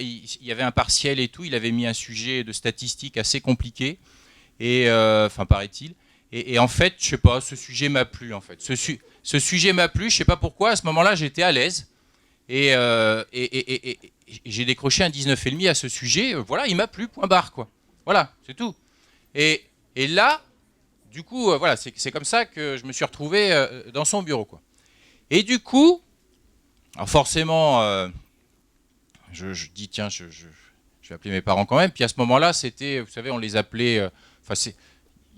y avait un partiel et tout, il avait mis un sujet de statistique assez compliqué. Et enfin paraît-il. Et en fait, je sais pas, ce sujet m'a plu en fait. Ce sujet m'a plu, je sais pas pourquoi. À ce moment-là, j'étais à l'aise et j'ai décroché un 19,5 à ce sujet. Voilà, il m'a plu, point barre quoi. Voilà, c'est tout. Et là, du coup, voilà, c'est comme ça que je me suis retrouvé dans son bureau quoi. Et du coup, alors forcément, je dis tiens, je vais appeler mes parents quand même. Puis à ce moment-là, c'était, vous savez, on les appelait.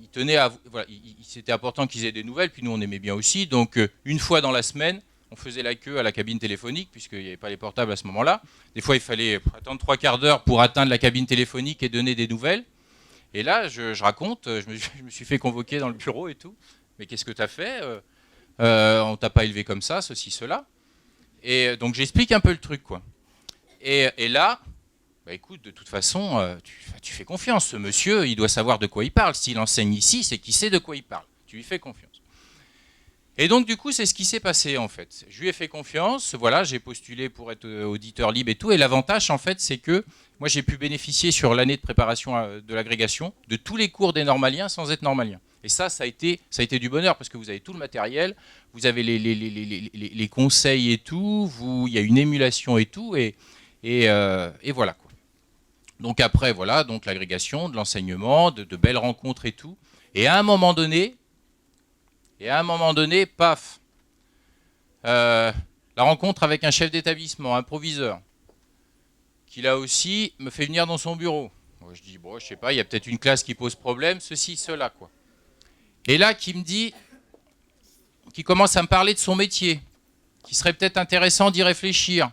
Ils tenaient à, voilà, c'était important qu'ils aient des nouvelles, puis nous on aimait bien aussi. Donc une fois dans la semaine, on faisait la queue à la cabine téléphonique, puisqu'il n'y avait pas les portables à ce moment-là. Des fois, il fallait attendre 3 quarts d'heure pour atteindre la cabine téléphonique et donner des nouvelles. Et là, je raconte, je me suis fait convoquer dans le bureau et tout. Mais qu'est-ce que tu as fait? On t'a pas élevé comme ça, ceci, cela. Et donc j'explique un peu le truc, quoi. Et là... Bah écoute, de toute façon, tu fais confiance. Ce monsieur, il doit savoir de quoi il parle. S'il enseigne ici, c'est qu'il sait de quoi il parle. Tu lui fais confiance. Et donc, du coup, c'est ce qui s'est passé, en fait. Je lui ai fait confiance. Voilà, j'ai postulé pour être auditeur libre et tout. Et l'avantage, en fait, c'est que moi, j'ai pu bénéficier sur l'année de préparation de l'agrégation de tous les cours des normaliens sans être normalien. Et ça a été du bonheur parce que vous avez tout le matériel, vous avez les conseils et tout, il y a une émulation et tout. Et voilà, quoi. Donc après, voilà, donc l'agrégation, de l'enseignement, de belles rencontres et tout. Et à un moment donné, paf, la rencontre avec un chef d'établissement, un proviseur, qui là aussi me fait venir dans son bureau. Moi, je dis, bon, je sais pas, il y a peut-être une classe qui pose problème, ceci, cela, quoi. Et là, qui me dit, qui commence à me parler de son métier, qui serait peut-être intéressant d'y réfléchir.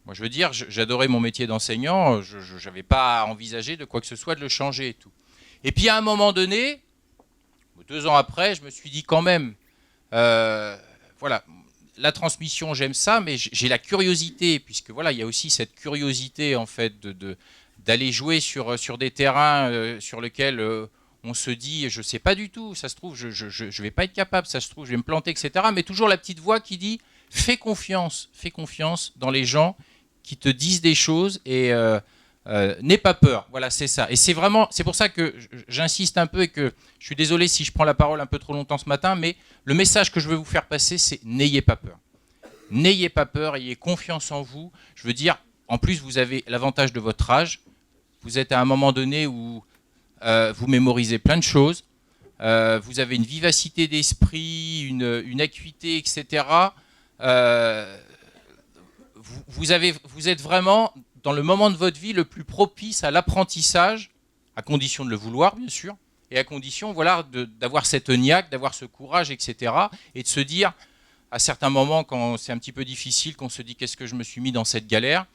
Moi, je veux dire, j'adorais mon métier d'enseignant, je n'avais pas envisagé de quoi que ce soit de le changer et tout. Et puis à un moment donné, 2 ans après, je me suis dit quand même, voilà, la transmission, j'aime ça, mais j'ai la curiosité, puisque voilà, il y a aussi cette curiosité en fait d'aller jouer sur des terrains sur lesquels on se dit, je ne sais pas du tout, ça se trouve, je ne vais pas être capable, ça se trouve, je vais me planter, etc. Mais toujours la petite voix qui dit, fais confiance dans les gens qui te disent des choses et n'aie pas peur. Voilà, c'est ça. Et c'est pour ça que j'insiste un peu et que je suis désolé si je prends la parole un peu trop longtemps ce matin, mais le message que je veux vous faire passer, c'est n'ayez pas peur. N'ayez pas peur, ayez confiance en vous. Je veux dire, en plus, vous avez l'avantage de votre âge. Vous êtes à un moment donné où vous mémorisez plein de choses. Vous avez une vivacité d'esprit, une acuité, etc. Vous êtes vraiment dans le moment de votre vie le plus propice à l'apprentissage, à condition de le vouloir, bien sûr, et à condition voilà, d'avoir cette niaque, d'avoir ce courage, etc. Et de se dire, à certains moments, quand c'est un petit peu difficile, qu'on se dit qu'est-ce que je me suis mis dans cette galère,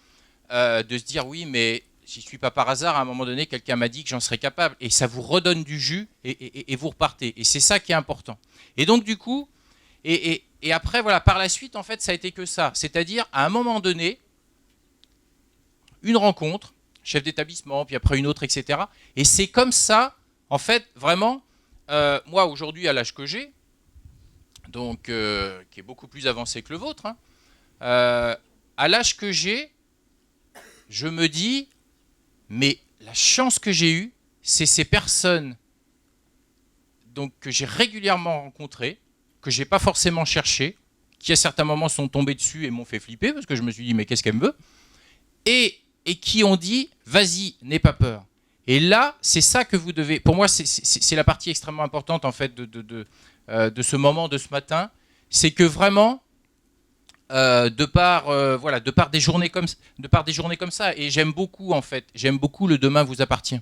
de se dire oui, mais si je ne suis pas par hasard, à un moment donné, quelqu'un m'a dit que j'en serais capable. Et ça vous redonne du jus et vous repartez. Et c'est ça qui est important. Et donc, du coup, et après, voilà, par la suite, en fait, ça a été que ça. C'est-à-dire, à un moment donné, une rencontre, chef d'établissement, puis après une autre, etc. Et c'est comme ça, en fait, vraiment, moi, aujourd'hui, à l'âge que j'ai, donc, qui est beaucoup plus avancé que le vôtre, hein, à l'âge que j'ai, je me dis, mais la chance que j'ai eue, c'est ces personnes donc, que j'ai régulièrement rencontrées, que je n'ai pas forcément cherchées, qui à certains moments sont tombées dessus et m'ont fait flipper, parce que je me suis dit, mais qu'est-ce qu'elle me veut ? Et qui ont dit, vas-y, n'aie pas peur. Et là, c'est ça que vous devez... Pour moi, c'est la partie extrêmement importante, en fait, de ce moment, de ce matin. C'est que vraiment, de par des journées comme ça, et j'aime beaucoup, en fait, j'aime beaucoup le demain vous appartient.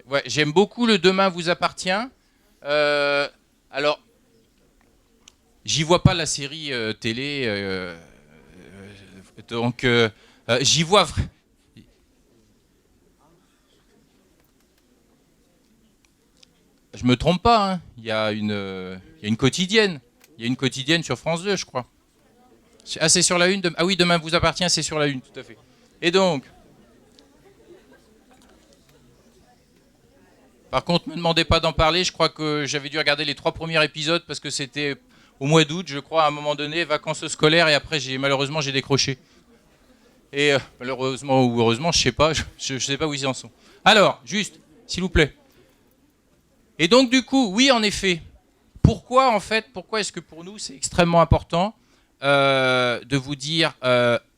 Ouais, j'aime beaucoup le demain vous appartient. Alors, j'y vois pas la série télé, donc j'y vois. Je me trompe pas, hein. Il y a une quotidienne. Il y a une quotidienne sur France 2, je crois. Ah, c'est sur la une. Ah oui, demain vous appartient, c'est sur la une, tout à fait. Et donc. Par contre, ne me demandez pas d'en parler. Je crois que j'avais dû regarder les 3 premiers épisodes parce que c'était au mois d'août, je crois, à un moment donné, vacances scolaires, et après, malheureusement, j'ai décroché. Et malheureusement ou heureusement, je sais pas, je sais pas où ils en sont. Alors, juste, s'il vous plaît. Et donc, du coup, oui, en effet. Pourquoi est-ce que pour nous, c'est extrêmement important de vous dire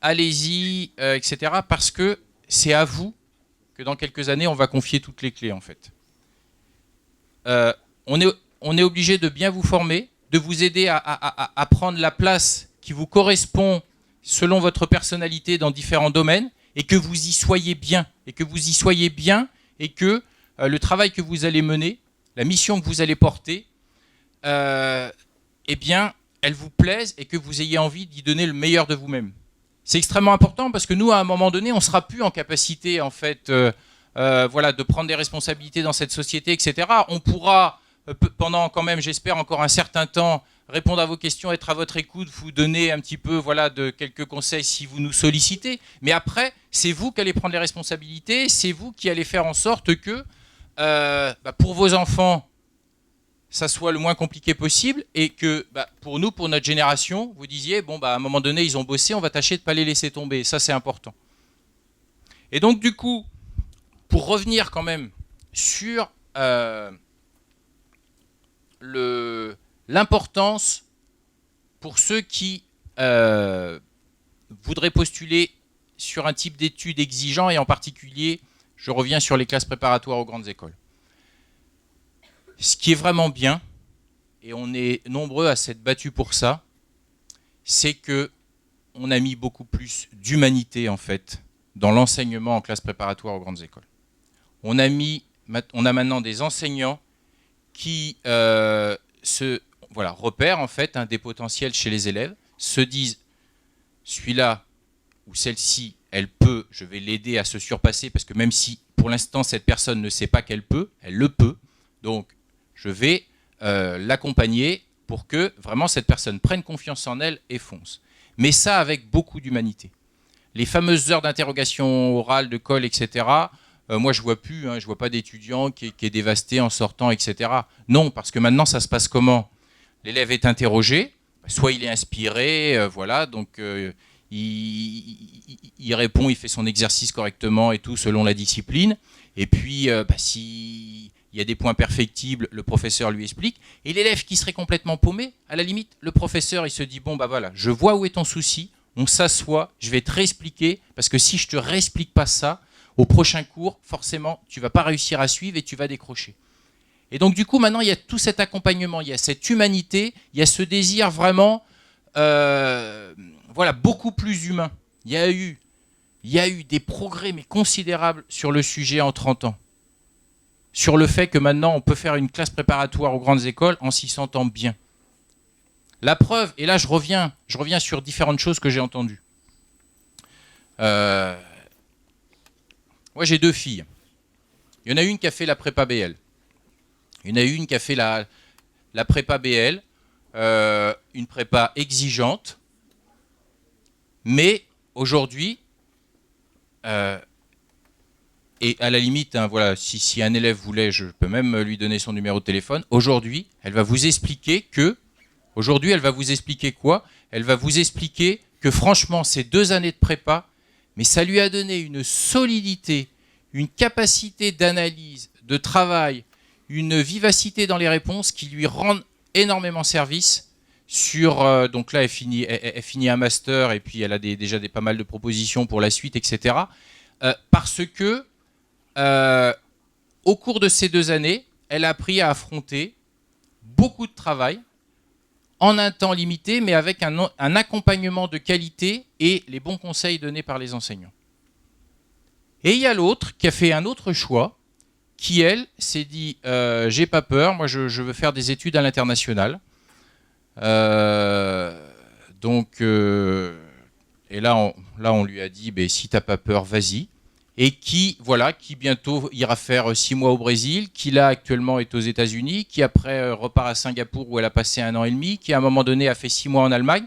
allez-y, etc. Parce que c'est à vous que dans quelques années, on va confier toutes les clés, en fait. On est obligé de bien vous former, de vous aider à prendre la place qui vous correspond selon votre personnalité dans différents domaines, et que vous y soyez bien, et que le travail que vous allez mener, la mission que vous allez porter, eh bien, elle vous plaise et que vous ayez envie d'y donner le meilleur de vous-même. C'est extrêmement important parce que nous, à un moment donné, on ne sera plus en capacité, en fait, de prendre des responsabilités dans cette société, etc. On pourra, pendant quand même, j'espère, encore un certain temps, répondre à vos questions, être à votre écoute, vous donner un petit peu de quelques conseils si vous nous sollicitez. Mais après, c'est vous qui allez prendre les responsabilités, c'est vous qui allez faire en sorte que, pour vos enfants, ça soit le moins compliqué possible, et que pour nous, pour notre génération, vous disiez, à un moment donné, ils ont bossé, on va tâcher de ne pas les laisser tomber. Ça, c'est important. Et donc, du coup, pour revenir quand même sur l'importance pour ceux qui voudraient postuler sur un type d'études exigeant, et en particulier, je reviens sur les classes préparatoires aux grandes écoles. Ce qui est vraiment bien, et on est nombreux à s'être battus pour ça, c'est qu'on a mis beaucoup plus d'humanité, en fait, dans l'enseignement en classe préparatoire aux grandes écoles. On a maintenant des enseignants qui voilà, repèrent en fait des potentiels chez les élèves, se disent celui-là ou celle-ci, elle peut, je vais l'aider à se surpasser parce que même si pour l'instant cette personne ne sait pas qu'elle peut, elle le peut. Donc je vais l'accompagner pour que vraiment cette personne prenne confiance en elle et fonce. Mais ça avec beaucoup d'humanité. Les fameuses heures d'interrogation orale, de colle, etc., moi je vois plus, je vois pas d'étudiant qui est dévasté en sortant, etc. Non, parce que maintenant ça se passe comment? L'élève est interrogé, soit il est inspiré, voilà, donc il répond, il fait son exercice correctement et tout selon la discipline. Et puis si il y a des points perfectibles, le professeur lui explique. Et l'élève qui serait complètement paumé, à la limite, le professeur il se dit bon bah voilà, je vois où est ton souci, on s'assoit, je vais te réexpliquer, parce que si je te réexplique pas ça, au prochain cours, forcément, tu vas pas réussir à suivre et tu vas décrocher. Et donc du coup, maintenant, il y a tout cet accompagnement, il y a cette humanité, il y a ce désir vraiment, voilà, beaucoup plus humain. Il y a eu des progrès mais considérables sur le sujet en 30 ans. Sur le fait que maintenant, on peut faire une classe préparatoire aux grandes écoles en s'y sentant bien. La preuve, et là je reviens sur différentes choses que j'ai entendues. Moi j'ai 2 filles. Il y en a une qui a fait la prépa BL. Il y en a une qui a fait la prépa BL, une prépa exigeante, mais aujourd'hui, et à la limite, voilà, si un élève voulait, je peux même lui donner son numéro de téléphone. Aujourd'hui, elle va vous expliquer que... Aujourd'hui, elle va vous expliquer quoi? Elle va vous expliquer que franchement, ces 2 années de prépa, mais ça lui a donné une solidité, une capacité d'analyse, de travail, une vivacité dans les réponses qui lui rendent énormément service. Donc là, elle finit un master et puis elle a déjà pas mal de propositions pour la suite, etc. Parce que au cours de ces 2 années, elle a appris à affronter beaucoup de travail en un temps limité, mais avec un accompagnement de qualité et les bons conseils donnés par les enseignants. Et il y a l'autre qui a fait un autre choix, qui, elle, s'est dit j'ai pas peur, moi je veux faire des études à l'international. Et là, on lui a dit si t'as pas peur, vas-y. Et qui bientôt ira faire 6 mois au Brésil, qui là actuellement est aux États-Unis, qui après repart à Singapour où elle a passé 1 an et demi, qui à un moment donné a fait 6 mois en Allemagne.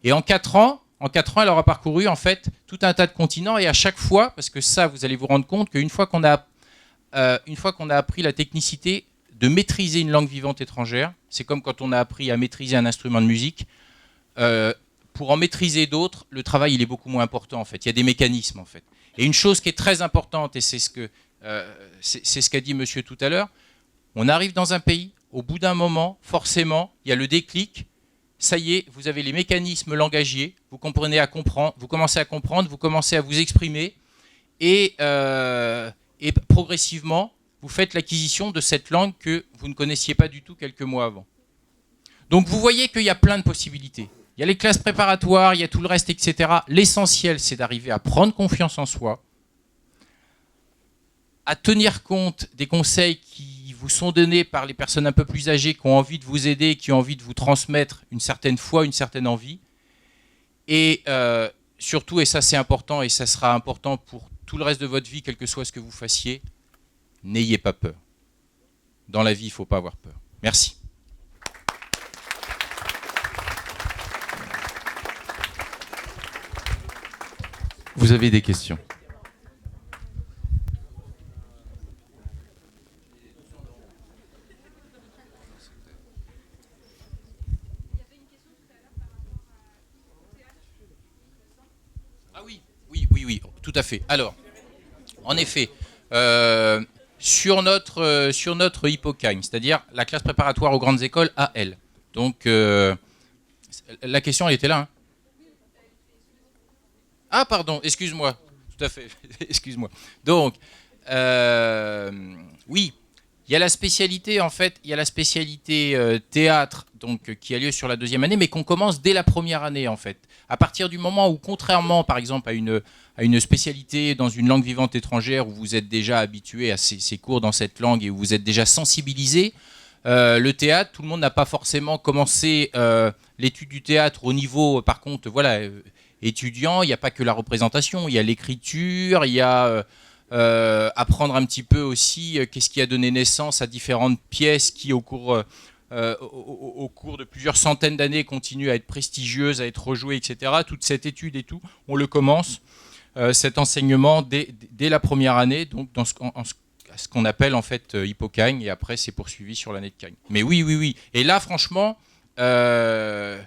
Et en 4 ans, elle aura parcouru en fait tout un tas de continents. Et à chaque fois, parce que ça, vous allez vous rendre compte qu'une fois qu'on a appris la technicité de maîtriser une langue vivante étrangère, c'est comme quand on a appris à maîtriser un instrument de musique. Pour en maîtriser d'autres, le travail il est beaucoup moins important en fait. Il y a des mécanismes en fait. Et une chose qui est très importante, et c'est ce qu'a dit monsieur tout à l'heure, on arrive dans un pays, au bout d'un moment, forcément, il y a le déclic, ça y est, vous avez les mécanismes langagiers, vous commencez à comprendre, vous commencez à vous exprimer, et progressivement, vous faites l'acquisition de cette langue que vous ne connaissiez pas du tout quelques mois avant. Donc vous voyez qu'il y a plein de possibilités. Il y a les classes préparatoires, il y a tout le reste, etc. L'essentiel, c'est d'arriver à prendre confiance en soi, à tenir compte des conseils qui vous sont donnés par les personnes un peu plus âgées qui ont envie de vous aider, qui ont envie de vous transmettre une certaine foi, une certaine envie. Et surtout, et ça c'est important, et ça sera important pour tout le reste de votre vie, quel que soit ce que vous fassiez, n'ayez pas peur. Dans la vie, il ne faut pas avoir peur. Merci. Vous avez des questions? Ah oui, tout à fait. Alors, en effet, sur notre hippocampe, c'est-à-dire la classe préparatoire aux grandes écoles AL. Donc, la question, elle était là. Hein. Ah, pardon, excuse-moi. Tout à fait, excuse-moi. Donc, oui, il y a la spécialité, en fait, théâtre, donc, qui a lieu sur la 2e année, mais qu'on commence dès la 1re année, en fait. À partir du moment où, contrairement, par exemple, à une spécialité dans une langue vivante étrangère, où vous êtes déjà habitué à ces cours dans cette langue et où vous êtes déjà sensibilisé, Le théâtre, tout le monde n'a pas forcément commencé l'étude du théâtre au niveau, par contre, voilà, étudiant. Il n'y a pas que la représentation, il y a l'écriture, il y a apprendre un petit peu aussi qu'est-ce qui a donné naissance à différentes pièces qui, au cours de plusieurs centaines d'années, continuent à être prestigieuses, à être rejouées, etc. Toute cette étude et tout, on le commence, cet enseignement dès la première année, donc dans ce qu'on appelle en fait Hippocagne, et après c'est poursuivi sur l'année de Cagne. Mais oui. Et là, franchement, alors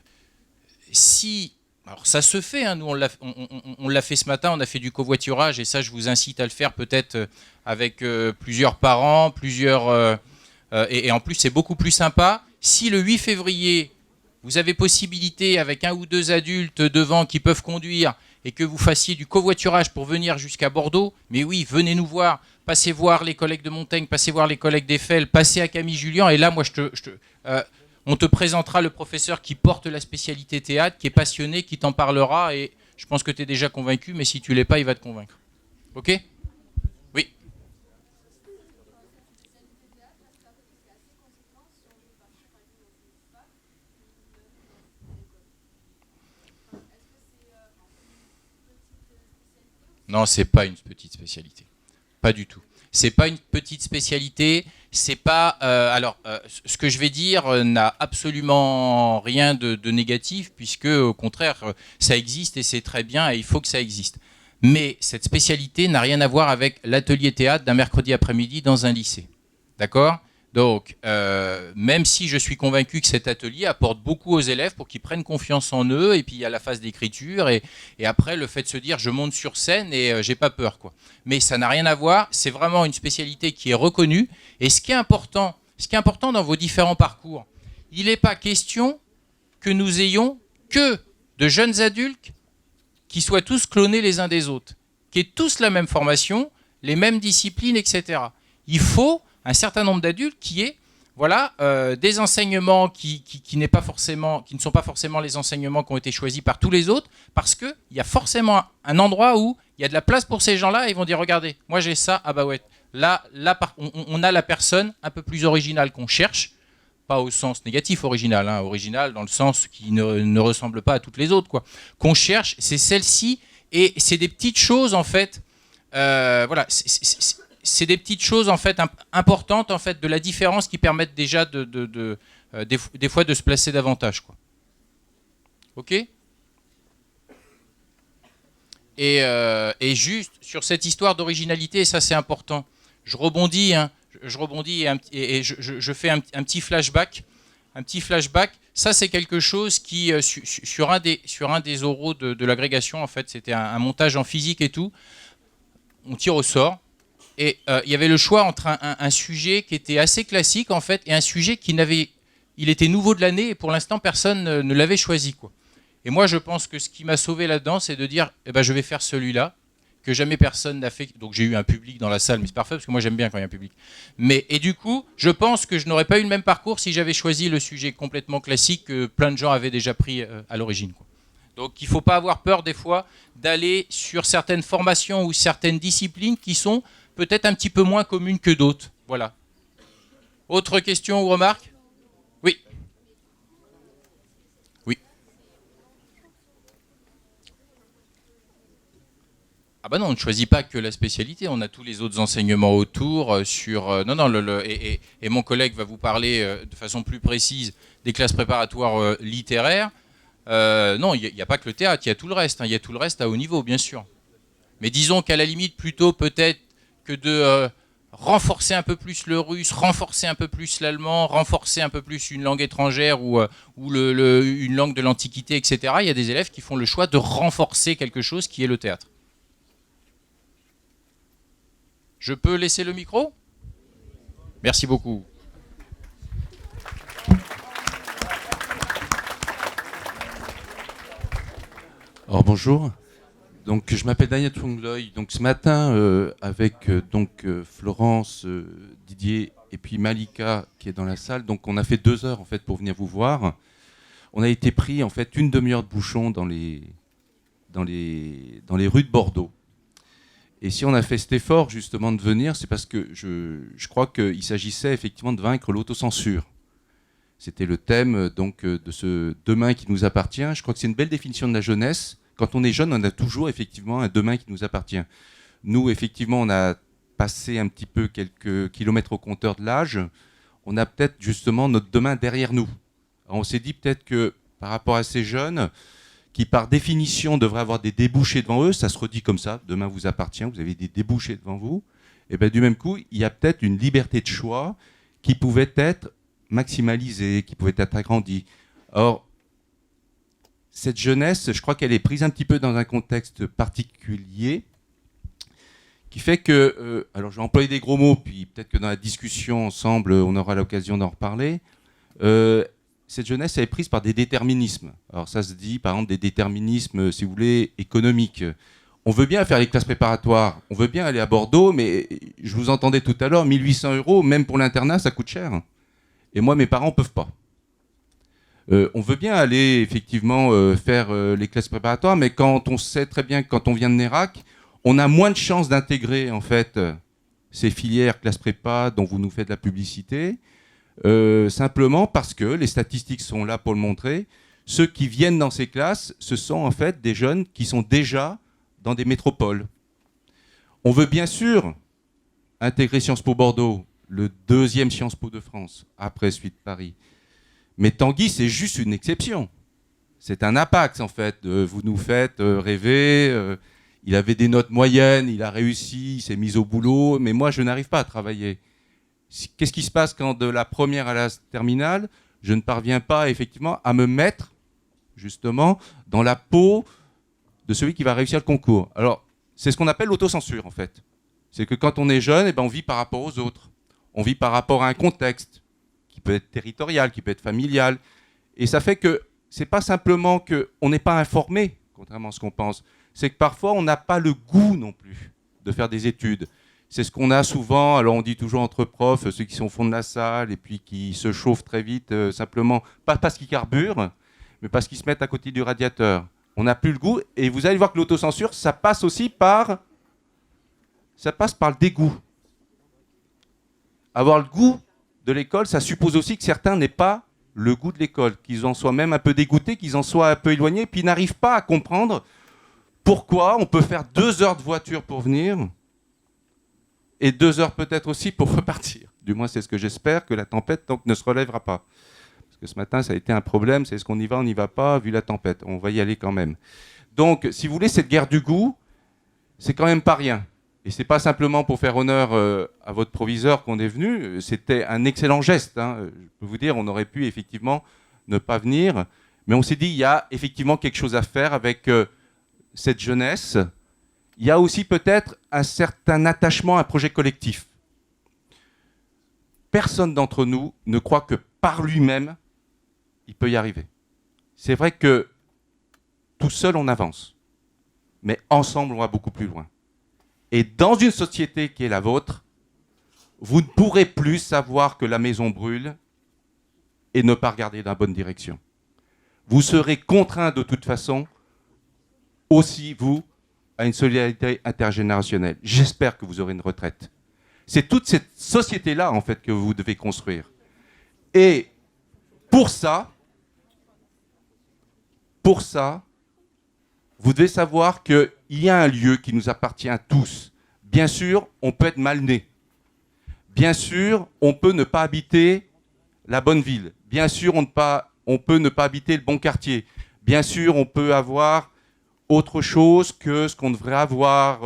ça se fait, hein, nous on l'a fait ce matin, on a fait du covoiturage, et ça je vous incite à le faire peut-être avec plusieurs parents, et en plus c'est beaucoup plus sympa. Si le 8 février, vous avez possibilité avec un ou deux adultes devant qui peuvent conduire, et que vous fassiez du covoiturage pour venir jusqu'à Bordeaux, mais oui, venez nous voir, passez voir les collègues de Montaigne, passez voir les collègues d'Eiffel, passez à Camille Julien, et là, moi, on te présentera le professeur qui porte la spécialité théâtre, qui est passionné, qui t'en parlera, et je pense que tu es déjà convaincu, mais si tu l'es pas, il va te convaincre. Ok ? Oui. Non, c'est pas une petite spécialité. Pas du tout. C'est pas une petite spécialité. C'est pas. Ce que je vais dire n'a absolument rien de négatif, puisque au contraire, ça existe et c'est très bien et il faut que ça existe. Mais cette spécialité n'a rien à voir avec l'atelier théâtre d'un mercredi après-midi dans un lycée. D'accord ? Donc, même si je suis convaincu que cet atelier apporte beaucoup aux élèves pour qu'ils prennent confiance en eux, et puis il y a la phase d'écriture, et après le fait de se dire je monte sur scène et j'ai pas peur, quoi. Mais ça n'a rien à voir, c'est vraiment une spécialité qui est reconnue, et ce qui est important dans vos différents parcours, il n'est pas question que nous ayons que de jeunes adultes qui soient tous clonés les uns des autres, qui aient tous la même formation, les mêmes disciplines, etc. Il faut un certain nombre d'adultes qui aient des enseignements qui ne sont pas forcément les enseignements qui ont été choisis par tous les autres, parce qu'il y a forcément un endroit où il y a de la place pour ces gens-là, et ils vont dire regardez, moi j'ai ça, ah bah ouais, là on a la personne un peu plus originale qu'on cherche, pas au sens négatif original, hein, original dans le sens qui ne ressemble pas à toutes les autres, quoi, qu'on cherche, c'est celle-ci, et c'est des petites choses en fait, c'est des petites choses en fait importantes en fait de la différence qui permettent déjà des fois de se placer davantage, quoi. Ok ? Et juste sur cette histoire d'originalité, ça c'est important. Je rebondis et je fais un petit flashback. Un petit flashback. Ça c'est quelque chose qui sur un des oraux de l'agrégation en fait, c'était un montage en physique et tout. On tire au sort. Et il y avait le choix entre un sujet qui était assez classique en fait et un sujet il était nouveau de l'année et pour l'instant personne ne l'avait choisi, quoi. Et moi je pense que ce qui m'a sauvé là-dedans, c'est de dire je vais faire celui-là que jamais personne n'a fait. Donc j'ai eu un public dans la salle, mais c'est parfait parce que moi j'aime bien quand il y a un public. Et du coup, je pense que je n'aurais pas eu le même parcours si j'avais choisi le sujet complètement classique que plein de gens avaient déjà pris à l'origine, quoi. Donc il ne faut pas avoir peur des fois d'aller sur certaines formations ou certaines disciplines qui sont peut-être un petit peu moins communes que d'autres. Voilà. Autre question ou remarque ? Oui. Oui. Ah bah non, on ne choisit pas que la spécialité, on a tous les autres enseignements autour sur... et mon collègue va vous parler de façon plus précise des classes préparatoires littéraires. Non, il n'y a pas que le théâtre, il y a tout le reste. Il y a tout le reste à haut niveau, bien sûr. Mais disons qu'à la limite, plutôt peut-être que de renforcer un peu plus le russe, renforcer un peu plus l'allemand, renforcer un peu plus une langue étrangère ou une langue de l'Antiquité, etc. Il y a des élèves qui font le choix de renforcer quelque chose qui est le théâtre. Je peux laisser le micro ? Merci beaucoup. Alors bonjour. Donc je m'appelle Daniel Twongloy. Donc ce matin avec Florence, Didier et puis Malika qui est dans la salle. Donc on a fait 2 heures en fait pour venir vous voir. On a été pris en fait une demi-heure de bouchon dans les rues de Bordeaux. Et si on a fait cet effort justement de venir, c'est parce que je crois qu'il s'agissait effectivement de vaincre l'autocensure. C'était le thème donc de ce demain qui nous appartient. Je crois que c'est une belle définition de la jeunesse. Quand on est jeune, on a toujours effectivement un demain qui nous appartient. Nous, effectivement, on a passé un petit peu quelques kilomètres au compteur de l'âge. On a peut-être justement notre demain derrière nous. Alors on s'est dit peut-être que par rapport à ces jeunes, qui par définition devraient avoir des débouchés devant eux, ça se redit comme ça, demain vous appartient, vous avez des débouchés devant vous, et bien du même coup, il y a peut-être une liberté de choix qui pouvait être maximalisée, qui pouvait être agrandie. Or, cette jeunesse, je crois qu'elle est prise un petit peu dans un contexte particulier, qui fait que, alors je vais employer des gros mots, puis peut-être que dans la discussion ensemble, on aura l'occasion d'en reparler, cette jeunesse, elle est prise par des déterminismes. Alors ça se dit, par exemple, des déterminismes, si vous voulez, économiques. On veut bien faire les classes préparatoires, on veut bien aller à Bordeaux, mais je vous entendais tout à l'heure, 1 800 €, même pour l'internat, ça coûte cher. Et moi, mes parents ne peuvent pas. On veut bien aller, effectivement, faire les classes préparatoires, mais quand on sait très bien que quand on vient de Nérac, on a moins de chances d'intégrer, en fait, ces filières classes prépa dont vous nous faites la publicité, simplement parce que les statistiques sont là pour le montrer. Ceux qui viennent dans ces classes, ce sont en fait des jeunes qui sont déjà dans des métropoles. On veut bien sûr intégrer Sciences Po Bordeaux, le 2e Sciences Po de France, après celui de Paris. Mais Tanguy, c'est juste une exception. C'est un impact en fait. Vous nous faites rêver. Il avait des notes moyennes, il a réussi, il s'est mis au boulot, mais moi je n'arrive pas à travailler. Qu'est-ce qui se passe quand de la première à la terminale, je ne parviens pas effectivement à me mettre justement dans la peau de celui qui va réussir le concours? Alors, c'est ce qu'on appelle l'autocensure en fait. C'est que quand on est jeune, eh ben, on vit par rapport aux autres. On vit par rapport à un contexte qui peut être territorial, qui peut être familial. Et ça fait que c'est pas simplement qu'on n'est pas informé, contrairement à ce qu'on pense. C'est que parfois, on n'a pas le goût non plus de faire des études. C'est ce qu'on a souvent, alors on dit toujours entre profs, ceux qui sont au fond de la salle et puis qui se chauffent très vite, simplement, pas parce qu'ils carburent, mais parce qu'ils se mettent à côté du radiateur. On n'a plus le goût, et vous allez voir que l'autocensure, ça passe aussi par le dégoût. Avoir le goût de l'école, ça suppose aussi que certains n'aient pas le goût de l'école, qu'ils en soient même un peu dégoûtés, qu'ils en soient un peu éloignés, puis n'arrivent pas à comprendre pourquoi on peut faire 2 heures de voiture pour venir, et 2 heures peut-être aussi pour repartir. Du moins, c'est ce que j'espère, que la tempête donc, ne se relèvera pas. Parce que ce matin, ça a été un problème, c'est est-ce qu'on y va, on n'y va pas, vu la tempête. On va y aller quand même. Donc, si vous voulez, cette guerre du goût, c'est quand même pas rien. Et c'est pas simplement pour faire honneur à votre proviseur qu'on est venu, c'était un excellent geste. Hein. Je peux vous dire, on aurait pu effectivement ne pas venir, mais on s'est dit, il y a effectivement quelque chose à faire avec cette jeunesse. Il y a aussi peut-être un certain attachement à un projet collectif. Personne d'entre nous ne croit que par lui-même, il peut y arriver. C'est vrai que tout seul, on avance. Mais ensemble, on va beaucoup plus loin. Et dans une société qui est la vôtre, vous ne pourrez plus savoir que la maison brûle et ne pas regarder dans la bonne direction. Vous serez contraints de toute façon, aussi vous, à une solidarité intergénérationnelle. J'espère que vous aurez une retraite. C'est toute cette société-là, en fait, que vous devez construire. Et pour ça, vous devez savoir qu'il y a un lieu qui nous appartient à tous. Bien sûr, on peut être mal né. Bien sûr, on peut ne pas habiter la bonne ville. Bien sûr, on peut ne pas habiter le bon quartier. Bien sûr, on peut avoir autre chose que ce qu'on devrait avoir.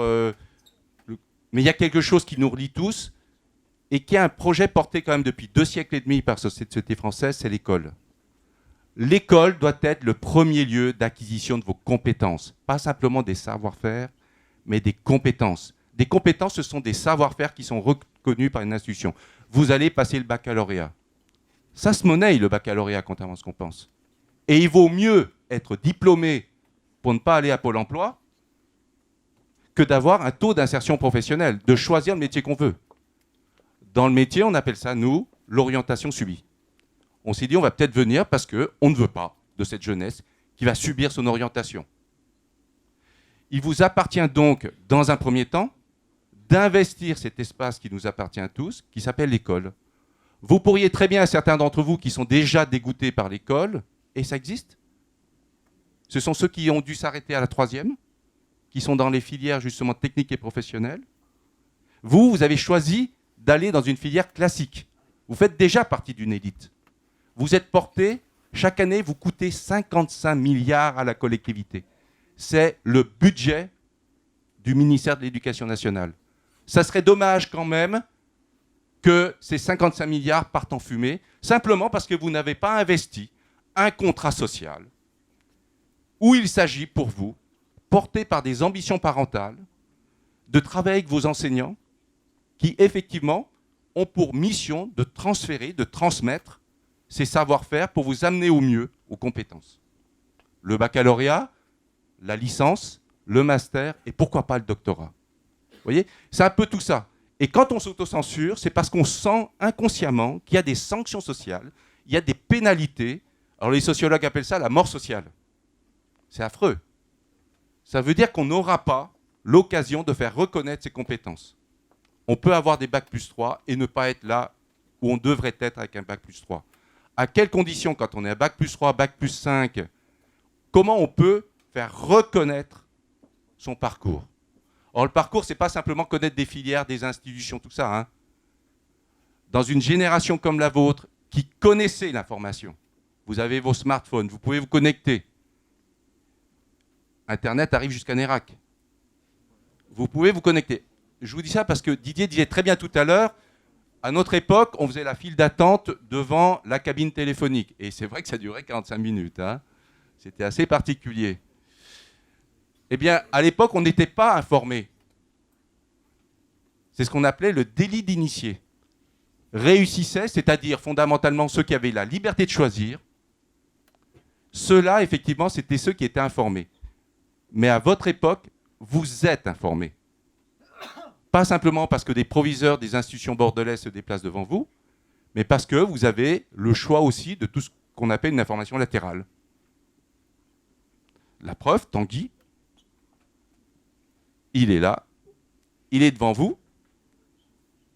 Mais il y a quelque chose qui nous relie tous et qui est un projet porté quand même depuis 2 siècles et demi par la société française, c'est l'école. L'école doit être le premier lieu d'acquisition de vos compétences. Pas simplement des savoir-faire, mais des compétences. Des compétences, ce sont des savoir-faire qui sont reconnus par une institution. Vous allez passer le baccalauréat. Ça se monnaie, le baccalauréat, contrairement à ce qu'on pense. Et il vaut mieux être diplômé pour ne pas aller à Pôle emploi que d'avoir un taux d'insertion professionnelle, de choisir le métier qu'on veut. Dans le métier, on appelle ça, nous, l'orientation subie. On s'est dit, on va peut-être venir parce qu'on ne veut pas de cette jeunesse qui va subir son orientation. Il vous appartient donc, dans un premier temps, d'investir cet espace qui nous appartient à tous, qui s'appelle l'école. Vous pourriez très bien, certains d'entre vous qui sont déjà dégoûtés par l'école, et ça existe. Ce sont ceux qui ont dû s'arrêter à la 3e, qui sont dans les filières justement techniques et professionnelles. Vous avez choisi d'aller dans une filière classique. Vous faites déjà partie d'une élite. Vous êtes porté, chaque année, vous coûtez 55 milliards à la collectivité. C'est le budget du ministère de l'Éducation nationale. Ça serait dommage quand même que ces 55 milliards partent en fumée, simplement parce que vous n'avez pas investi un contrat social où il s'agit pour vous, porté par des ambitions parentales, de travailler avec vos enseignants qui, effectivement, ont pour mission de transférer, de transmettre ces savoir-faire pour vous amener au mieux aux compétences. Le baccalauréat, la licence, le master et pourquoi pas le doctorat. Vous voyez, c'est un peu tout ça. Et quand on s'autocensure, c'est parce qu'on sent inconsciemment qu'il y a des sanctions sociales, il y a des pénalités. Alors les sociologues appellent ça la mort sociale. C'est affreux. Ça veut dire qu'on n'aura pas l'occasion de faire reconnaître ses compétences. On peut avoir des bac plus 3 et ne pas être là où on devrait être avec un bac plus 3. À quelles conditions, quand on est à bac plus 3, bac plus 5, comment on peut faire reconnaître son parcours? Or, le parcours, ce n'est pas simplement connaître des filières, des institutions, tout ça. Hein. Dans une génération comme la vôtre, qui connaissait l'information, vous avez vos smartphones, vous pouvez vous connecter. Internet arrive jusqu'à Nérac. Vous pouvez vous connecter. Je vous dis ça parce que Didier disait très bien tout à l'heure, à notre époque, on faisait la file d'attente devant la cabine téléphonique. Et c'est vrai que ça durait 45 minutes. Hein. C'était assez particulier. Eh bien, à l'époque, on n'était pas informé. C'est ce qu'on appelait le délit d'initié. Réussissaient, c'est-à-dire fondamentalement ceux qui avaient la liberté de choisir. Ceux-là, effectivement, c'était ceux qui étaient informés. Mais à votre époque, vous êtes informés. Pas simplement parce que des proviseurs des institutions bordelaises se déplacent devant vous, mais parce que vous avez le choix aussi de tout ce qu'on appelle une information latérale. La preuve, Tanguy, il est là, il est devant vous.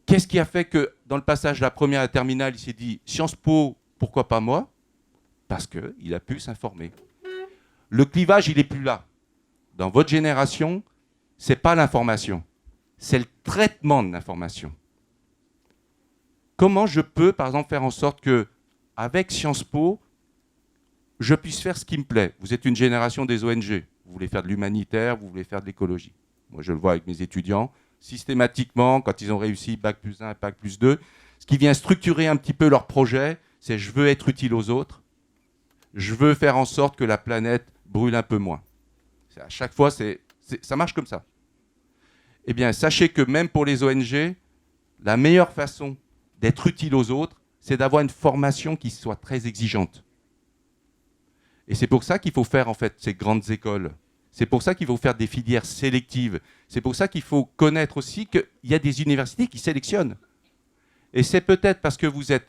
Qu'est-ce qui a fait que dans le passage de la première à la terminale, il s'est dit « Sciences Po, pourquoi pas moi ?» Parce qu'il a pu s'informer. Le clivage, il n'est plus là. Dans votre génération, ce n'est pas l'information, c'est le traitement de l'information. Comment je peux, par exemple, faire en sorte qu'avec Sciences Po, je puisse faire ce qui me plaît? Vous êtes une génération des ONG. Vous voulez faire de l'humanitaire, vous voulez faire de l'écologie. Moi, je le vois avec mes étudiants. Systématiquement, quand ils ont réussi Bac plus 1 et Bac plus 2, ce qui vient structurer un petit peu leur projet, c'est je veux être utile aux autres. Je veux faire en sorte que la planète brûle un peu moins. À chaque fois, ça marche comme ça. Eh bien, sachez que même pour les ONG, la meilleure façon d'être utile aux autres, c'est d'avoir une formation qui soit très exigeante. Et c'est pour ça qu'il faut faire en fait ces grandes écoles. C'est pour ça qu'il faut faire des filières sélectives. C'est pour ça qu'il faut connaître aussi qu'il y a des universités qui sélectionnent. Et c'est peut-être parce que vous êtes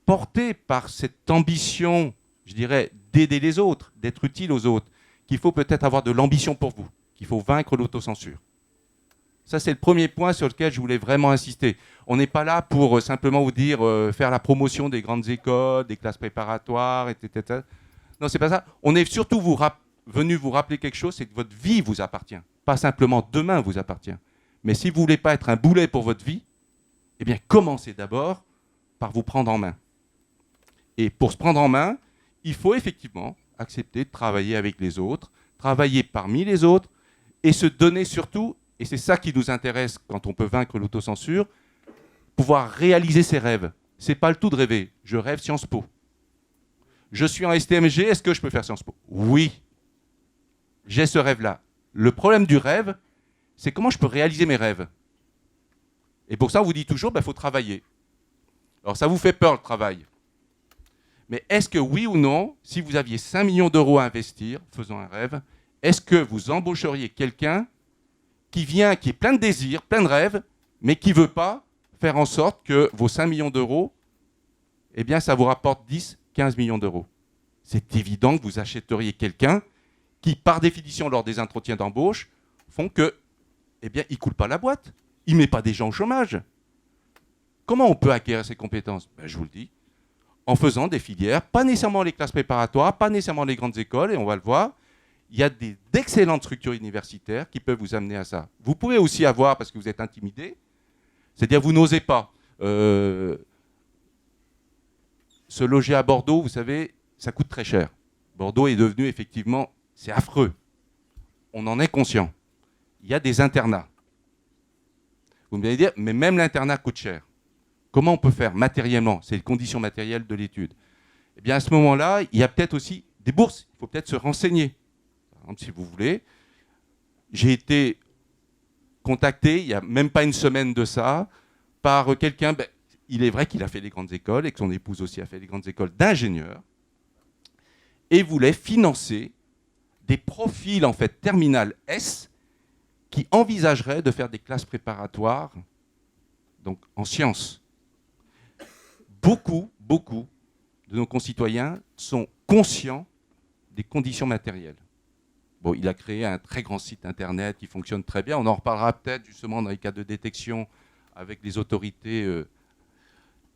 porté par cette ambition, je dirais, d'aider les autres, d'être utile aux autres, qu'il faut peut-être avoir de l'ambition pour vous, qu'il faut vaincre l'autocensure. Ça, c'est le premier point sur lequel je voulais vraiment insister. On n'est pas là pour simplement vous dire faire la promotion des grandes écoles, des classes préparatoires, etc. Non, c'est pas ça. On est surtout venu vous rappeler quelque chose, c'est que votre vie vous appartient. Pas simplement demain vous appartient. Mais si vous ne voulez pas être un boulet pour votre vie, eh bien, commencez d'abord par vous prendre en main. Et pour se prendre en main, il faut effectivement accepter de travailler avec les autres, travailler parmi les autres et se donner surtout, et c'est ça qui nous intéresse quand on peut vaincre l'autocensure, pouvoir réaliser ses rêves. Ce n'est pas le tout de rêver. Je rêve Sciences Po. Je suis en STMG, est-ce que je peux faire Sciences Po? Oui. J'ai ce rêve-là. Le problème du rêve, c'est comment je peux réaliser mes rêves. Et pour ça, on vous dit toujours, il faut travailler. Alors ça vous fait peur le travail. Mais est-ce que oui ou non, si vous aviez 5 millions d'euros à investir, faisant un rêve, est-ce que vous embaucheriez quelqu'un qui vient, qui est plein de désirs, plein de rêves, mais qui ne veut pas faire en sorte que vos 5 millions d'euros, eh bien, ça vous rapporte 10, 15 millions d'euros? C'est évident que vous achèteriez quelqu'un qui, par définition, lors des entretiens d'embauche, font que, eh bien, il ne coule pas la boîte. il ne met pas des gens au chômage. Comment on peut acquérir ces compétences? Ben, je vous le dis, en faisant des filières, pas nécessairement les classes préparatoires, pas nécessairement les grandes écoles, et on va le voir, il y a d'excellentes structures universitaires qui peuvent vous amener à ça. Vous pouvez aussi avoir, parce que vous êtes intimidé, c'est-à-dire vous n'osez pas se loger à Bordeaux, vous savez, ça coûte très cher. Bordeaux est devenu effectivement, c'est affreux. On en est conscient. Il y a des internats. Vous me allez dire, mais même l'internat coûte cher. Comment on peut faire matériellement? C'est les conditions matérielles de l'étude. Eh bien, à ce moment-là, il y a peut-être aussi des bourses. Il faut peut-être se renseigner. Par exemple, si vous voulez, j'ai été contacté, il n'y a même pas une semaine de ça, par quelqu'un. Ben, il est vrai qu'il a fait les grandes écoles et que son épouse aussi a fait les grandes écoles d'ingénieurs et voulait financer des profils, en fait, terminal S qui envisageraient de faire des classes préparatoires, donc en sciences. Beaucoup de nos concitoyens sont conscients des conditions matérielles. Bon, il a créé un très grand site internet qui fonctionne très bien. On en reparlera peut-être justement dans les cas de détection avec les autorités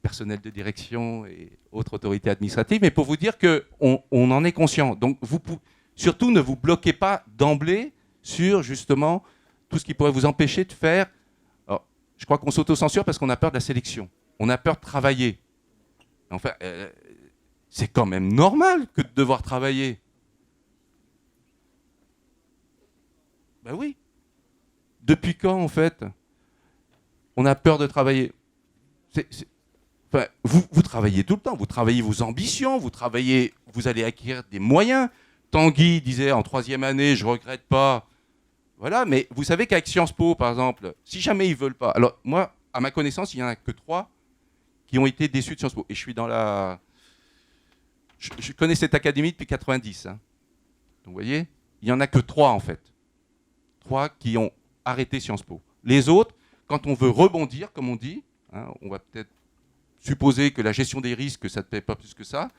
personnelles de direction et autres autorités administratives. Mais pour vous dire qu'on en est conscient. Donc, surtout, ne vous bloquez pas d'emblée sur justement tout ce qui pourrait vous empêcher de faire. Alors, je crois qu'on s'auto-censure parce qu'on a peur de la sélection. On a peur de travailler. Enfin, c'est quand même normal que de devoir travailler. Ben oui. Depuis quand, en fait, on a peur de travailler? Enfin, vous travaillez tout le temps. Vous travaillez vos ambitions. Vous allez acquérir des moyens. Tanguy disait en 3e année, je ne regrette pas. Voilà, mais vous savez qu'avec Sciences Po, par exemple, si jamais ils ne veulent pas... Alors, moi, à ma connaissance, il n'y en a que 3 qui ont été déçus de Sciences Po. Et je suis dans la... Je connais cette académie depuis 90. Hein. Donc, vous voyez, il n'y en a que 3, en fait. 3 qui ont arrêté Sciences Po. Les autres, quand on veut rebondir, comme on dit, hein, on va peut-être supposer que la gestion des risques, ça ne te paie pas plus que ça.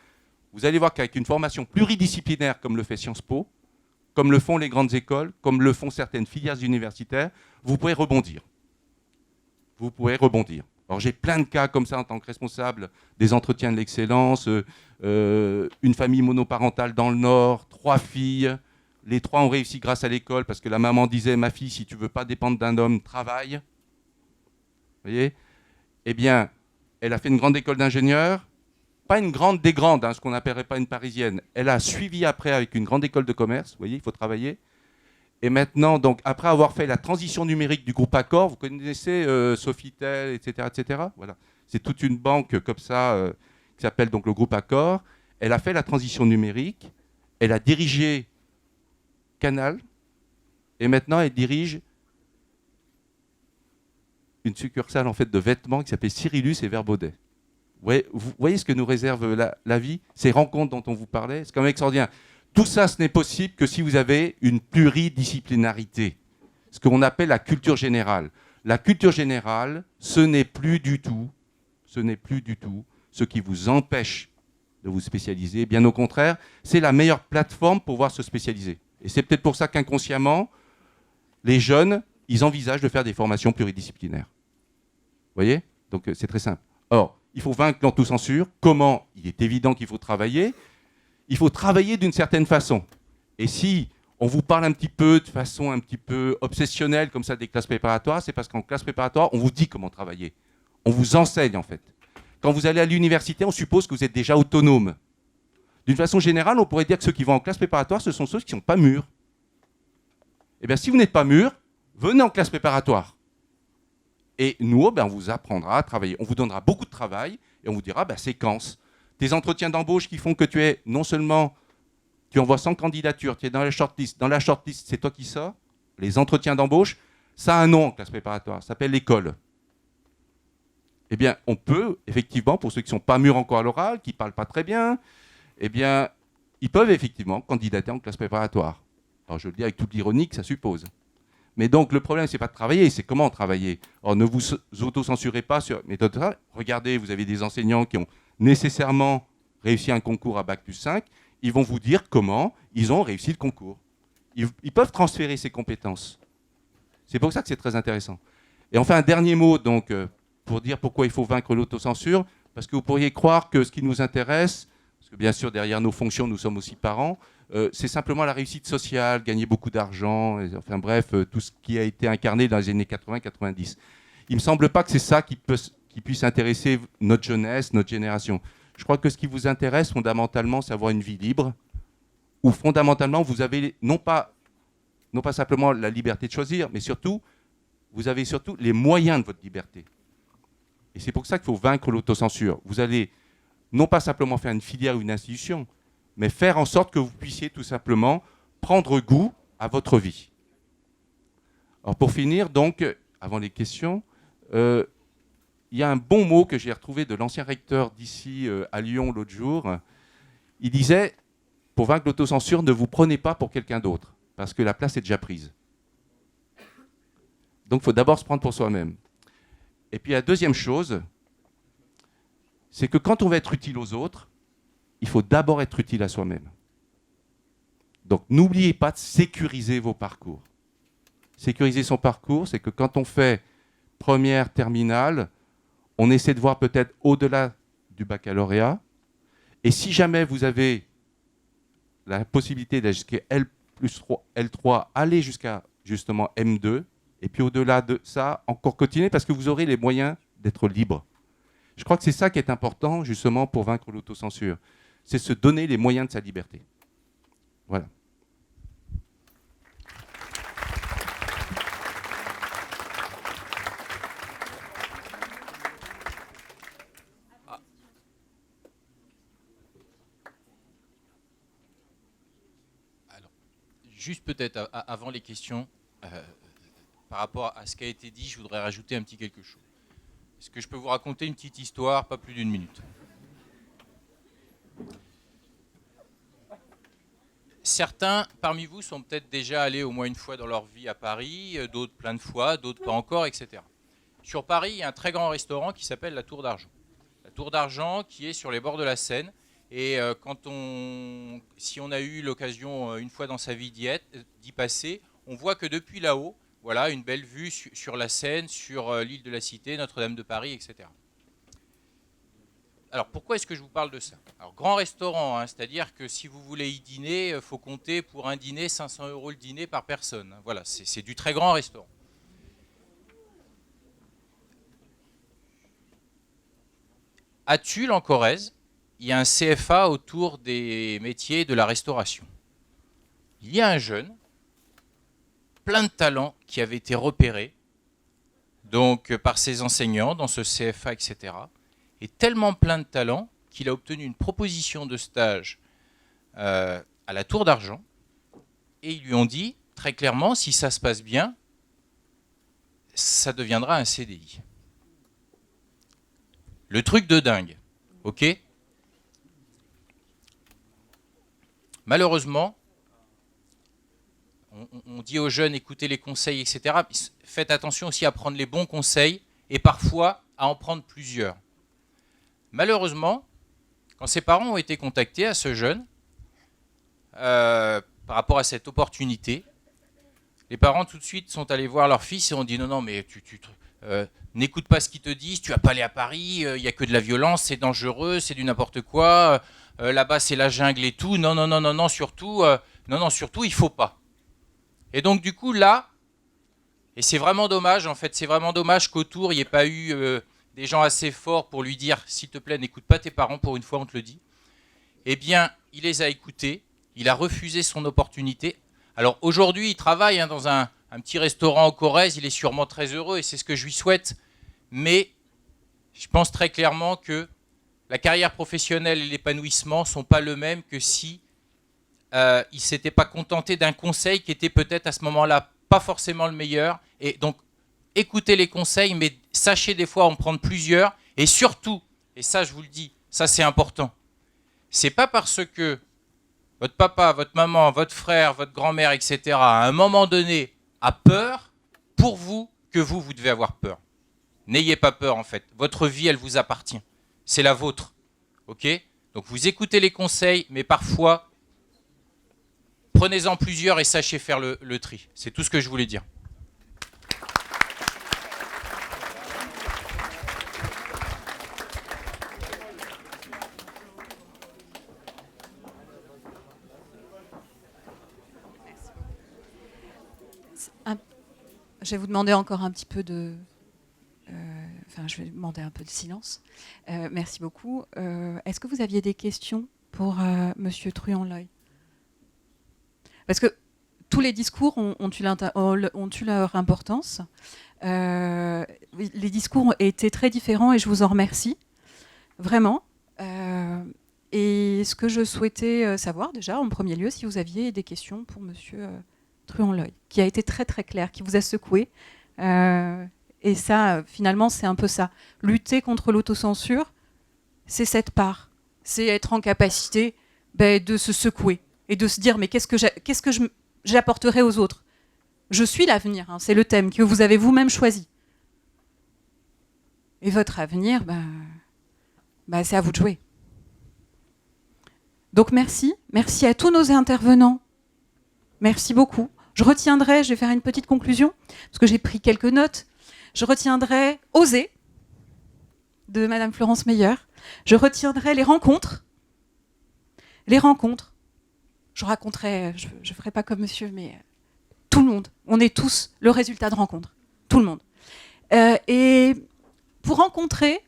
Vous allez voir qu'avec une formation pluridisciplinaire comme le fait Sciences Po, comme le font les grandes écoles, comme le font certaines filières universitaires, vous pourrez rebondir. Vous pourrez rebondir. Alors j'ai plein de cas comme ça en tant que responsable des entretiens de l'excellence, une famille monoparentale dans le Nord, 3 filles, les 3 ont réussi grâce à l'école parce que la maman disait « Ma fille, si tu ne veux pas dépendre d'un homme, travaille. » Vous voyez? Eh bien, elle a fait une grande école d'ingénieur, pas une grande des grandes, hein, ce qu'on n'appellerait pas une parisienne. Elle a suivi après avec une grande école de commerce, vous voyez, il faut travailler. Et maintenant, donc, après avoir fait la transition numérique du groupe Accor, vous connaissez Sofitel, etc. Voilà. C'est toute une banque comme ça qui s'appelle donc le groupe Accor. Elle a fait la transition numérique, elle a dirigé Canal, et maintenant elle dirige une succursale en fait de vêtements qui s'appelle Cyrillus et Verbaudet. Vous voyez ce que nous réserve la vie, ces rencontres dont on vous parlait, c'est quand même extraordinaire. Tout ça, ce n'est possible que si vous avez une pluridisciplinarité, ce qu'on appelle la culture générale. La culture générale, ce n'est plus du tout ce qui vous empêche de vous spécialiser. Bien au contraire, c'est la meilleure plateforme pour pouvoir se spécialiser. Et c'est peut-être pour ça qu'inconsciemment, les jeunes, ils envisagent de faire des formations pluridisciplinaires. Vous voyez? Donc c'est très simple. Or, il faut vaincre l'autocensure. Comment? Il est évident qu'il faut travailler. Il faut travailler d'une certaine façon. Et si on vous parle un petit peu de façon un petit peu obsessionnelle, comme ça, des classes préparatoires, c'est parce qu'en classe préparatoire, on vous dit comment travailler. On vous enseigne, en fait. Quand vous allez à l'université, on suppose que vous êtes déjà autonome. D'une façon générale, on pourrait dire que ceux qui vont en classe préparatoire, ce sont ceux qui ne sont pas mûrs. Eh bien, si vous n'êtes pas mûr, venez en classe préparatoire. Et nous, on vous apprendra à travailler. On vous donnera beaucoup de travail et on vous dira, séquence. Tes entretiens d'embauche qui font que tu es, non seulement, tu envoies 100 candidatures, tu es dans la shortlist. Dans la shortlist, c'est toi qui sors. Les entretiens d'embauche, ça a un nom en classe préparatoire, ça s'appelle l'école. Eh bien, on peut, effectivement, pour ceux qui ne sont pas mûrs encore à l'oral, qui ne parlent pas très bien, eh bien, ils peuvent effectivement candidater en classe préparatoire. Alors, je le dis avec toute l'ironie que ça suppose. Mais donc, le problème, ce n'est pas de travailler, c'est comment travailler. Alors, ne vous auto-censurez pas sur méthode de travail. Regardez, vous avez des enseignants qui ont nécessairement réussi un concours à Bac+5. Ils vont vous dire comment ils ont réussi le concours. Ils peuvent transférer ces compétences. C'est pour ça que c'est très intéressant. Et enfin, un dernier mot donc, pour dire pourquoi il faut vaincre l'autocensure, parce que vous pourriez croire que ce qui nous intéresse, parce que bien sûr, derrière nos fonctions, nous sommes aussi parents, c'est simplement la réussite sociale, gagner beaucoup d'argent, enfin bref, tout ce qui a été incarné dans les années 80-90. Il ne me semble pas que c'est ça qui puisse intéresser notre jeunesse, notre génération. Je crois que ce qui vous intéresse fondamentalement, c'est avoir une vie libre, où fondamentalement, vous avez non pas simplement la liberté de choisir, mais surtout, vous avez surtout les moyens de votre liberté. Et c'est pour ça qu'il faut vaincre l'autocensure. Vous allez non pas simplement faire une filière ou une institution, mais faire en sorte que vous puissiez tout simplement prendre goût à votre vie. Alors pour finir, donc, avant les questions, il y a un bon mot que j'ai retrouvé de l'ancien recteur d'ici à Lyon l'autre jour. Il disait, pour vaincre l'autocensure, ne vous prenez pas pour quelqu'un d'autre, parce que la place est déjà prise. Donc il faut d'abord se prendre pour soi-même. Et puis la deuxième chose, c'est que quand on va être utile aux autres, il faut d'abord être utile à soi-même. Donc n'oubliez pas de sécuriser vos parcours. Sécuriser son parcours, c'est que quand on fait première, terminale, on essaie de voir peut-être au-delà du baccalauréat. Et si jamais vous avez la possibilité d'aller jusqu'à L3, allez jusqu'à justement M2, et puis au-delà de ça, encore continuer, parce que vous aurez les moyens d'être libre. Je crois que c'est ça qui est important, justement, pour vaincre l'autocensure. C'est se donner les moyens de sa liberté. Voilà. Alors, juste peut-être avant les questions, par rapport à ce qui a été dit, je voudrais rajouter un petit quelque chose. Est-ce que je peux vous raconter une petite histoire, pas plus d'1 minute? Certains parmi vous sont peut-être déjà allés au moins une fois dans leur vie à Paris, d'autres plein de fois, d'autres pas encore, etc. Sur Paris, il y a un très grand restaurant qui s'appelle la Tour d'Argent. La Tour d'Argent qui est sur les bords de la Seine. Et si on a eu l'occasion une fois dans sa vie d'y passer, on voit que depuis là-haut, voilà, une belle vue sur la Seine, sur l'île de la Cité, Notre-Dame de Paris, etc. Alors, pourquoi est-ce que je vous parle de ça? Alors, grand restaurant, hein, c'est-à-dire que si vous voulez y dîner, il faut compter pour un dîner 500 € le dîner par personne. Voilà, c'est du très grand restaurant. À Tulle, en Corrèze, il y a un CFA autour des métiers de la restauration. Il y a un jeune, plein de talent, qui avait été repéré donc, par ses enseignants dans ce CFA, etc. Et tellement plein de talent qu'il a obtenu une proposition de stage à la Tour d'Argent. Et ils lui ont dit, très clairement, si ça se passe bien, ça deviendra un CDI. Le truc de dingue, ok? Malheureusement, on dit aux jeunes, écoutez les conseils, etc. Faites attention aussi à prendre les bons conseils et parfois à en prendre plusieurs. Malheureusement, quand ses parents ont été contactés à ce jeune, par rapport à cette opportunité, les parents tout de suite sont allés voir leur fils et ont dit non, mais n'écoute pas ce qu'ils te disent, tu vas pas aller à Paris, il n'y a que de la violence, c'est dangereux, c'est du n'importe quoi, là-bas c'est la jungle et tout, non, surtout, il faut pas. Et donc du coup là, et c'est vraiment dommage en fait, c'est vraiment dommage qu'autour il n'y ait pas eu des gens assez forts pour lui dire s'il te plaît n'écoute pas tes parents, pour une fois on te le dit. Eh bien il les a écoutés, il a refusé son opportunité. Alors aujourd'hui il travaille dans un petit restaurant en Corrèze, il est sûrement très heureux et c'est ce que je lui souhaite. Mais je pense très clairement que la carrière professionnelle et l'épanouissement ne sont pas le même que si il ne s'était pas contenté d'un conseil qui était peut-être à ce moment-là pas forcément le meilleur. Et donc, écoutez les conseils, mais sachez des fois en prendre plusieurs. Et surtout, et ça je vous le dis, ça c'est important, c'est pas parce que votre papa, votre maman, votre frère, votre grand-mère, etc., à un moment donné, a peur pour vous que vous devez avoir peur. N'ayez pas peur en fait. Votre vie, elle vous appartient. C'est la vôtre. Ok? Donc vous écoutez les conseils, mais parfois, prenez-en plusieurs et sachez faire le tri. C'est tout ce que je voulais dire. vais vous demander encore un petit peu de... je vais demander un peu de silence. Merci beaucoup. Est-ce que vous aviez des questions pour Monsieur Truanloy? Parce que tous les discours ont eu leur importance. Les discours ont été très différents et je vous en remercie, vraiment. Et ce que je souhaitais savoir déjà, en premier lieu, si vous aviez des questions pour Monsieur Truanloy, qui a été très très clair, qui vous a secoué. Et ça, finalement, c'est un peu ça. Lutter contre l'autocensure, c'est cette part. C'est être en capacité de se secouer et de se dire mais qu'est-ce que j'apporterai aux autres? Je suis l'avenir, hein, c'est le thème que vous avez vous-même choisi. Et votre avenir, c'est à vous de jouer. Donc merci à tous nos intervenants. Merci beaucoup. Je vais faire une petite conclusion, parce que j'ai pris quelques notes. Je retiendrai Oser, de Madame Florence Meyer. Je retiendrai les rencontres. Les rencontres. Je raconterai, je ne ferai pas comme monsieur, mais tout le monde. On est tous le résultat de rencontres. Tout le monde. Et pour rencontrer,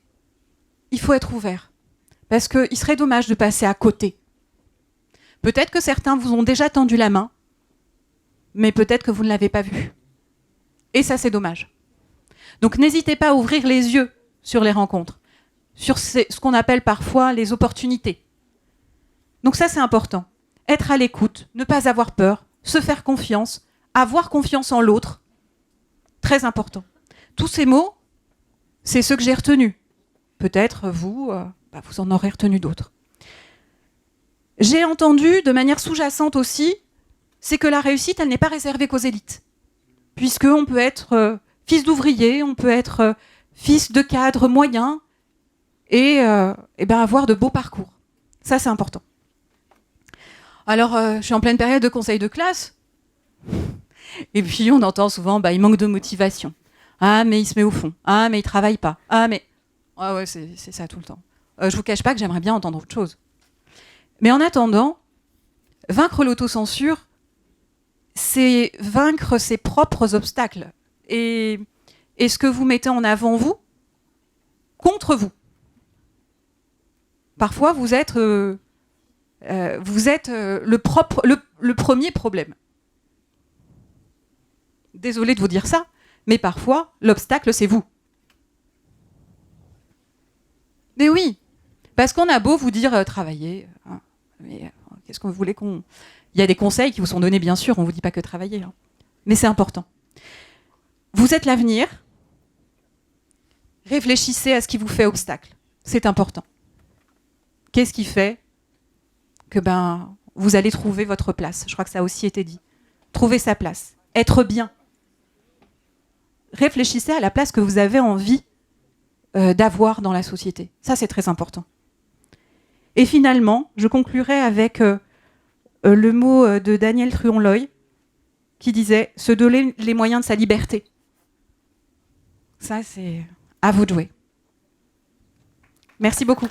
il faut être ouvert. Parce qu'il serait dommage de passer à côté. Peut-être que certains vous ont déjà tendu la main, mais peut-être que vous ne l'avez pas vu. Et ça, c'est dommage. Donc n'hésitez pas à ouvrir les yeux sur les rencontres, sur ce qu'on appelle parfois les opportunités. Donc ça, c'est important. Être à l'écoute, ne pas avoir peur, se faire confiance, avoir confiance en l'autre. Très important. Tous ces mots, c'est ceux que j'ai retenus. Peut-être vous, vous en aurez retenu d'autres. J'ai entendu de manière sous-jacente aussi, c'est que la réussite, elle n'est pas réservée qu'aux élites. Puisqu'on peut être fils d'ouvrier, on peut être fils de cadre moyen et avoir de beaux parcours. Ça, c'est important. Alors, je suis en pleine période de conseil de classe. Et puis, on entend souvent, il manque de motivation. Ah, mais il se met au fond. Ah, mais il travaille pas. Ah, mais... Ah ouais, c'est ça tout le temps. Je vous cache pas que j'aimerais bien entendre autre chose. Mais en attendant, vaincre l'autocensure, c'est vaincre ses propres obstacles. Et ce que vous mettez en avant, vous, contre vous. Parfois, vous êtes le premier problème. Désolée de vous dire ça, mais parfois, l'obstacle, c'est vous. Mais oui, parce qu'on a beau vous dire travailler, hein, mais qu'est-ce que vous voulez qu'on... Il y a des conseils qui vous sont donnés, bien sûr, on ne vous dit pas que travailler, hein, mais c'est important. Vous êtes l'avenir, réfléchissez à ce qui vous fait obstacle, c'est important. Qu'est-ce qui fait que vous allez trouver votre place? Je crois que ça a aussi été dit. Trouver sa place, être bien. Réfléchissez à la place que vous avez envie d'avoir dans la société. Ça, c'est très important. Et finalement, je conclurai avec le mot de Daniel Truanloy qui disait « se donner les moyens de sa liberté ». Ça, c'est à vous de jouer. Merci beaucoup.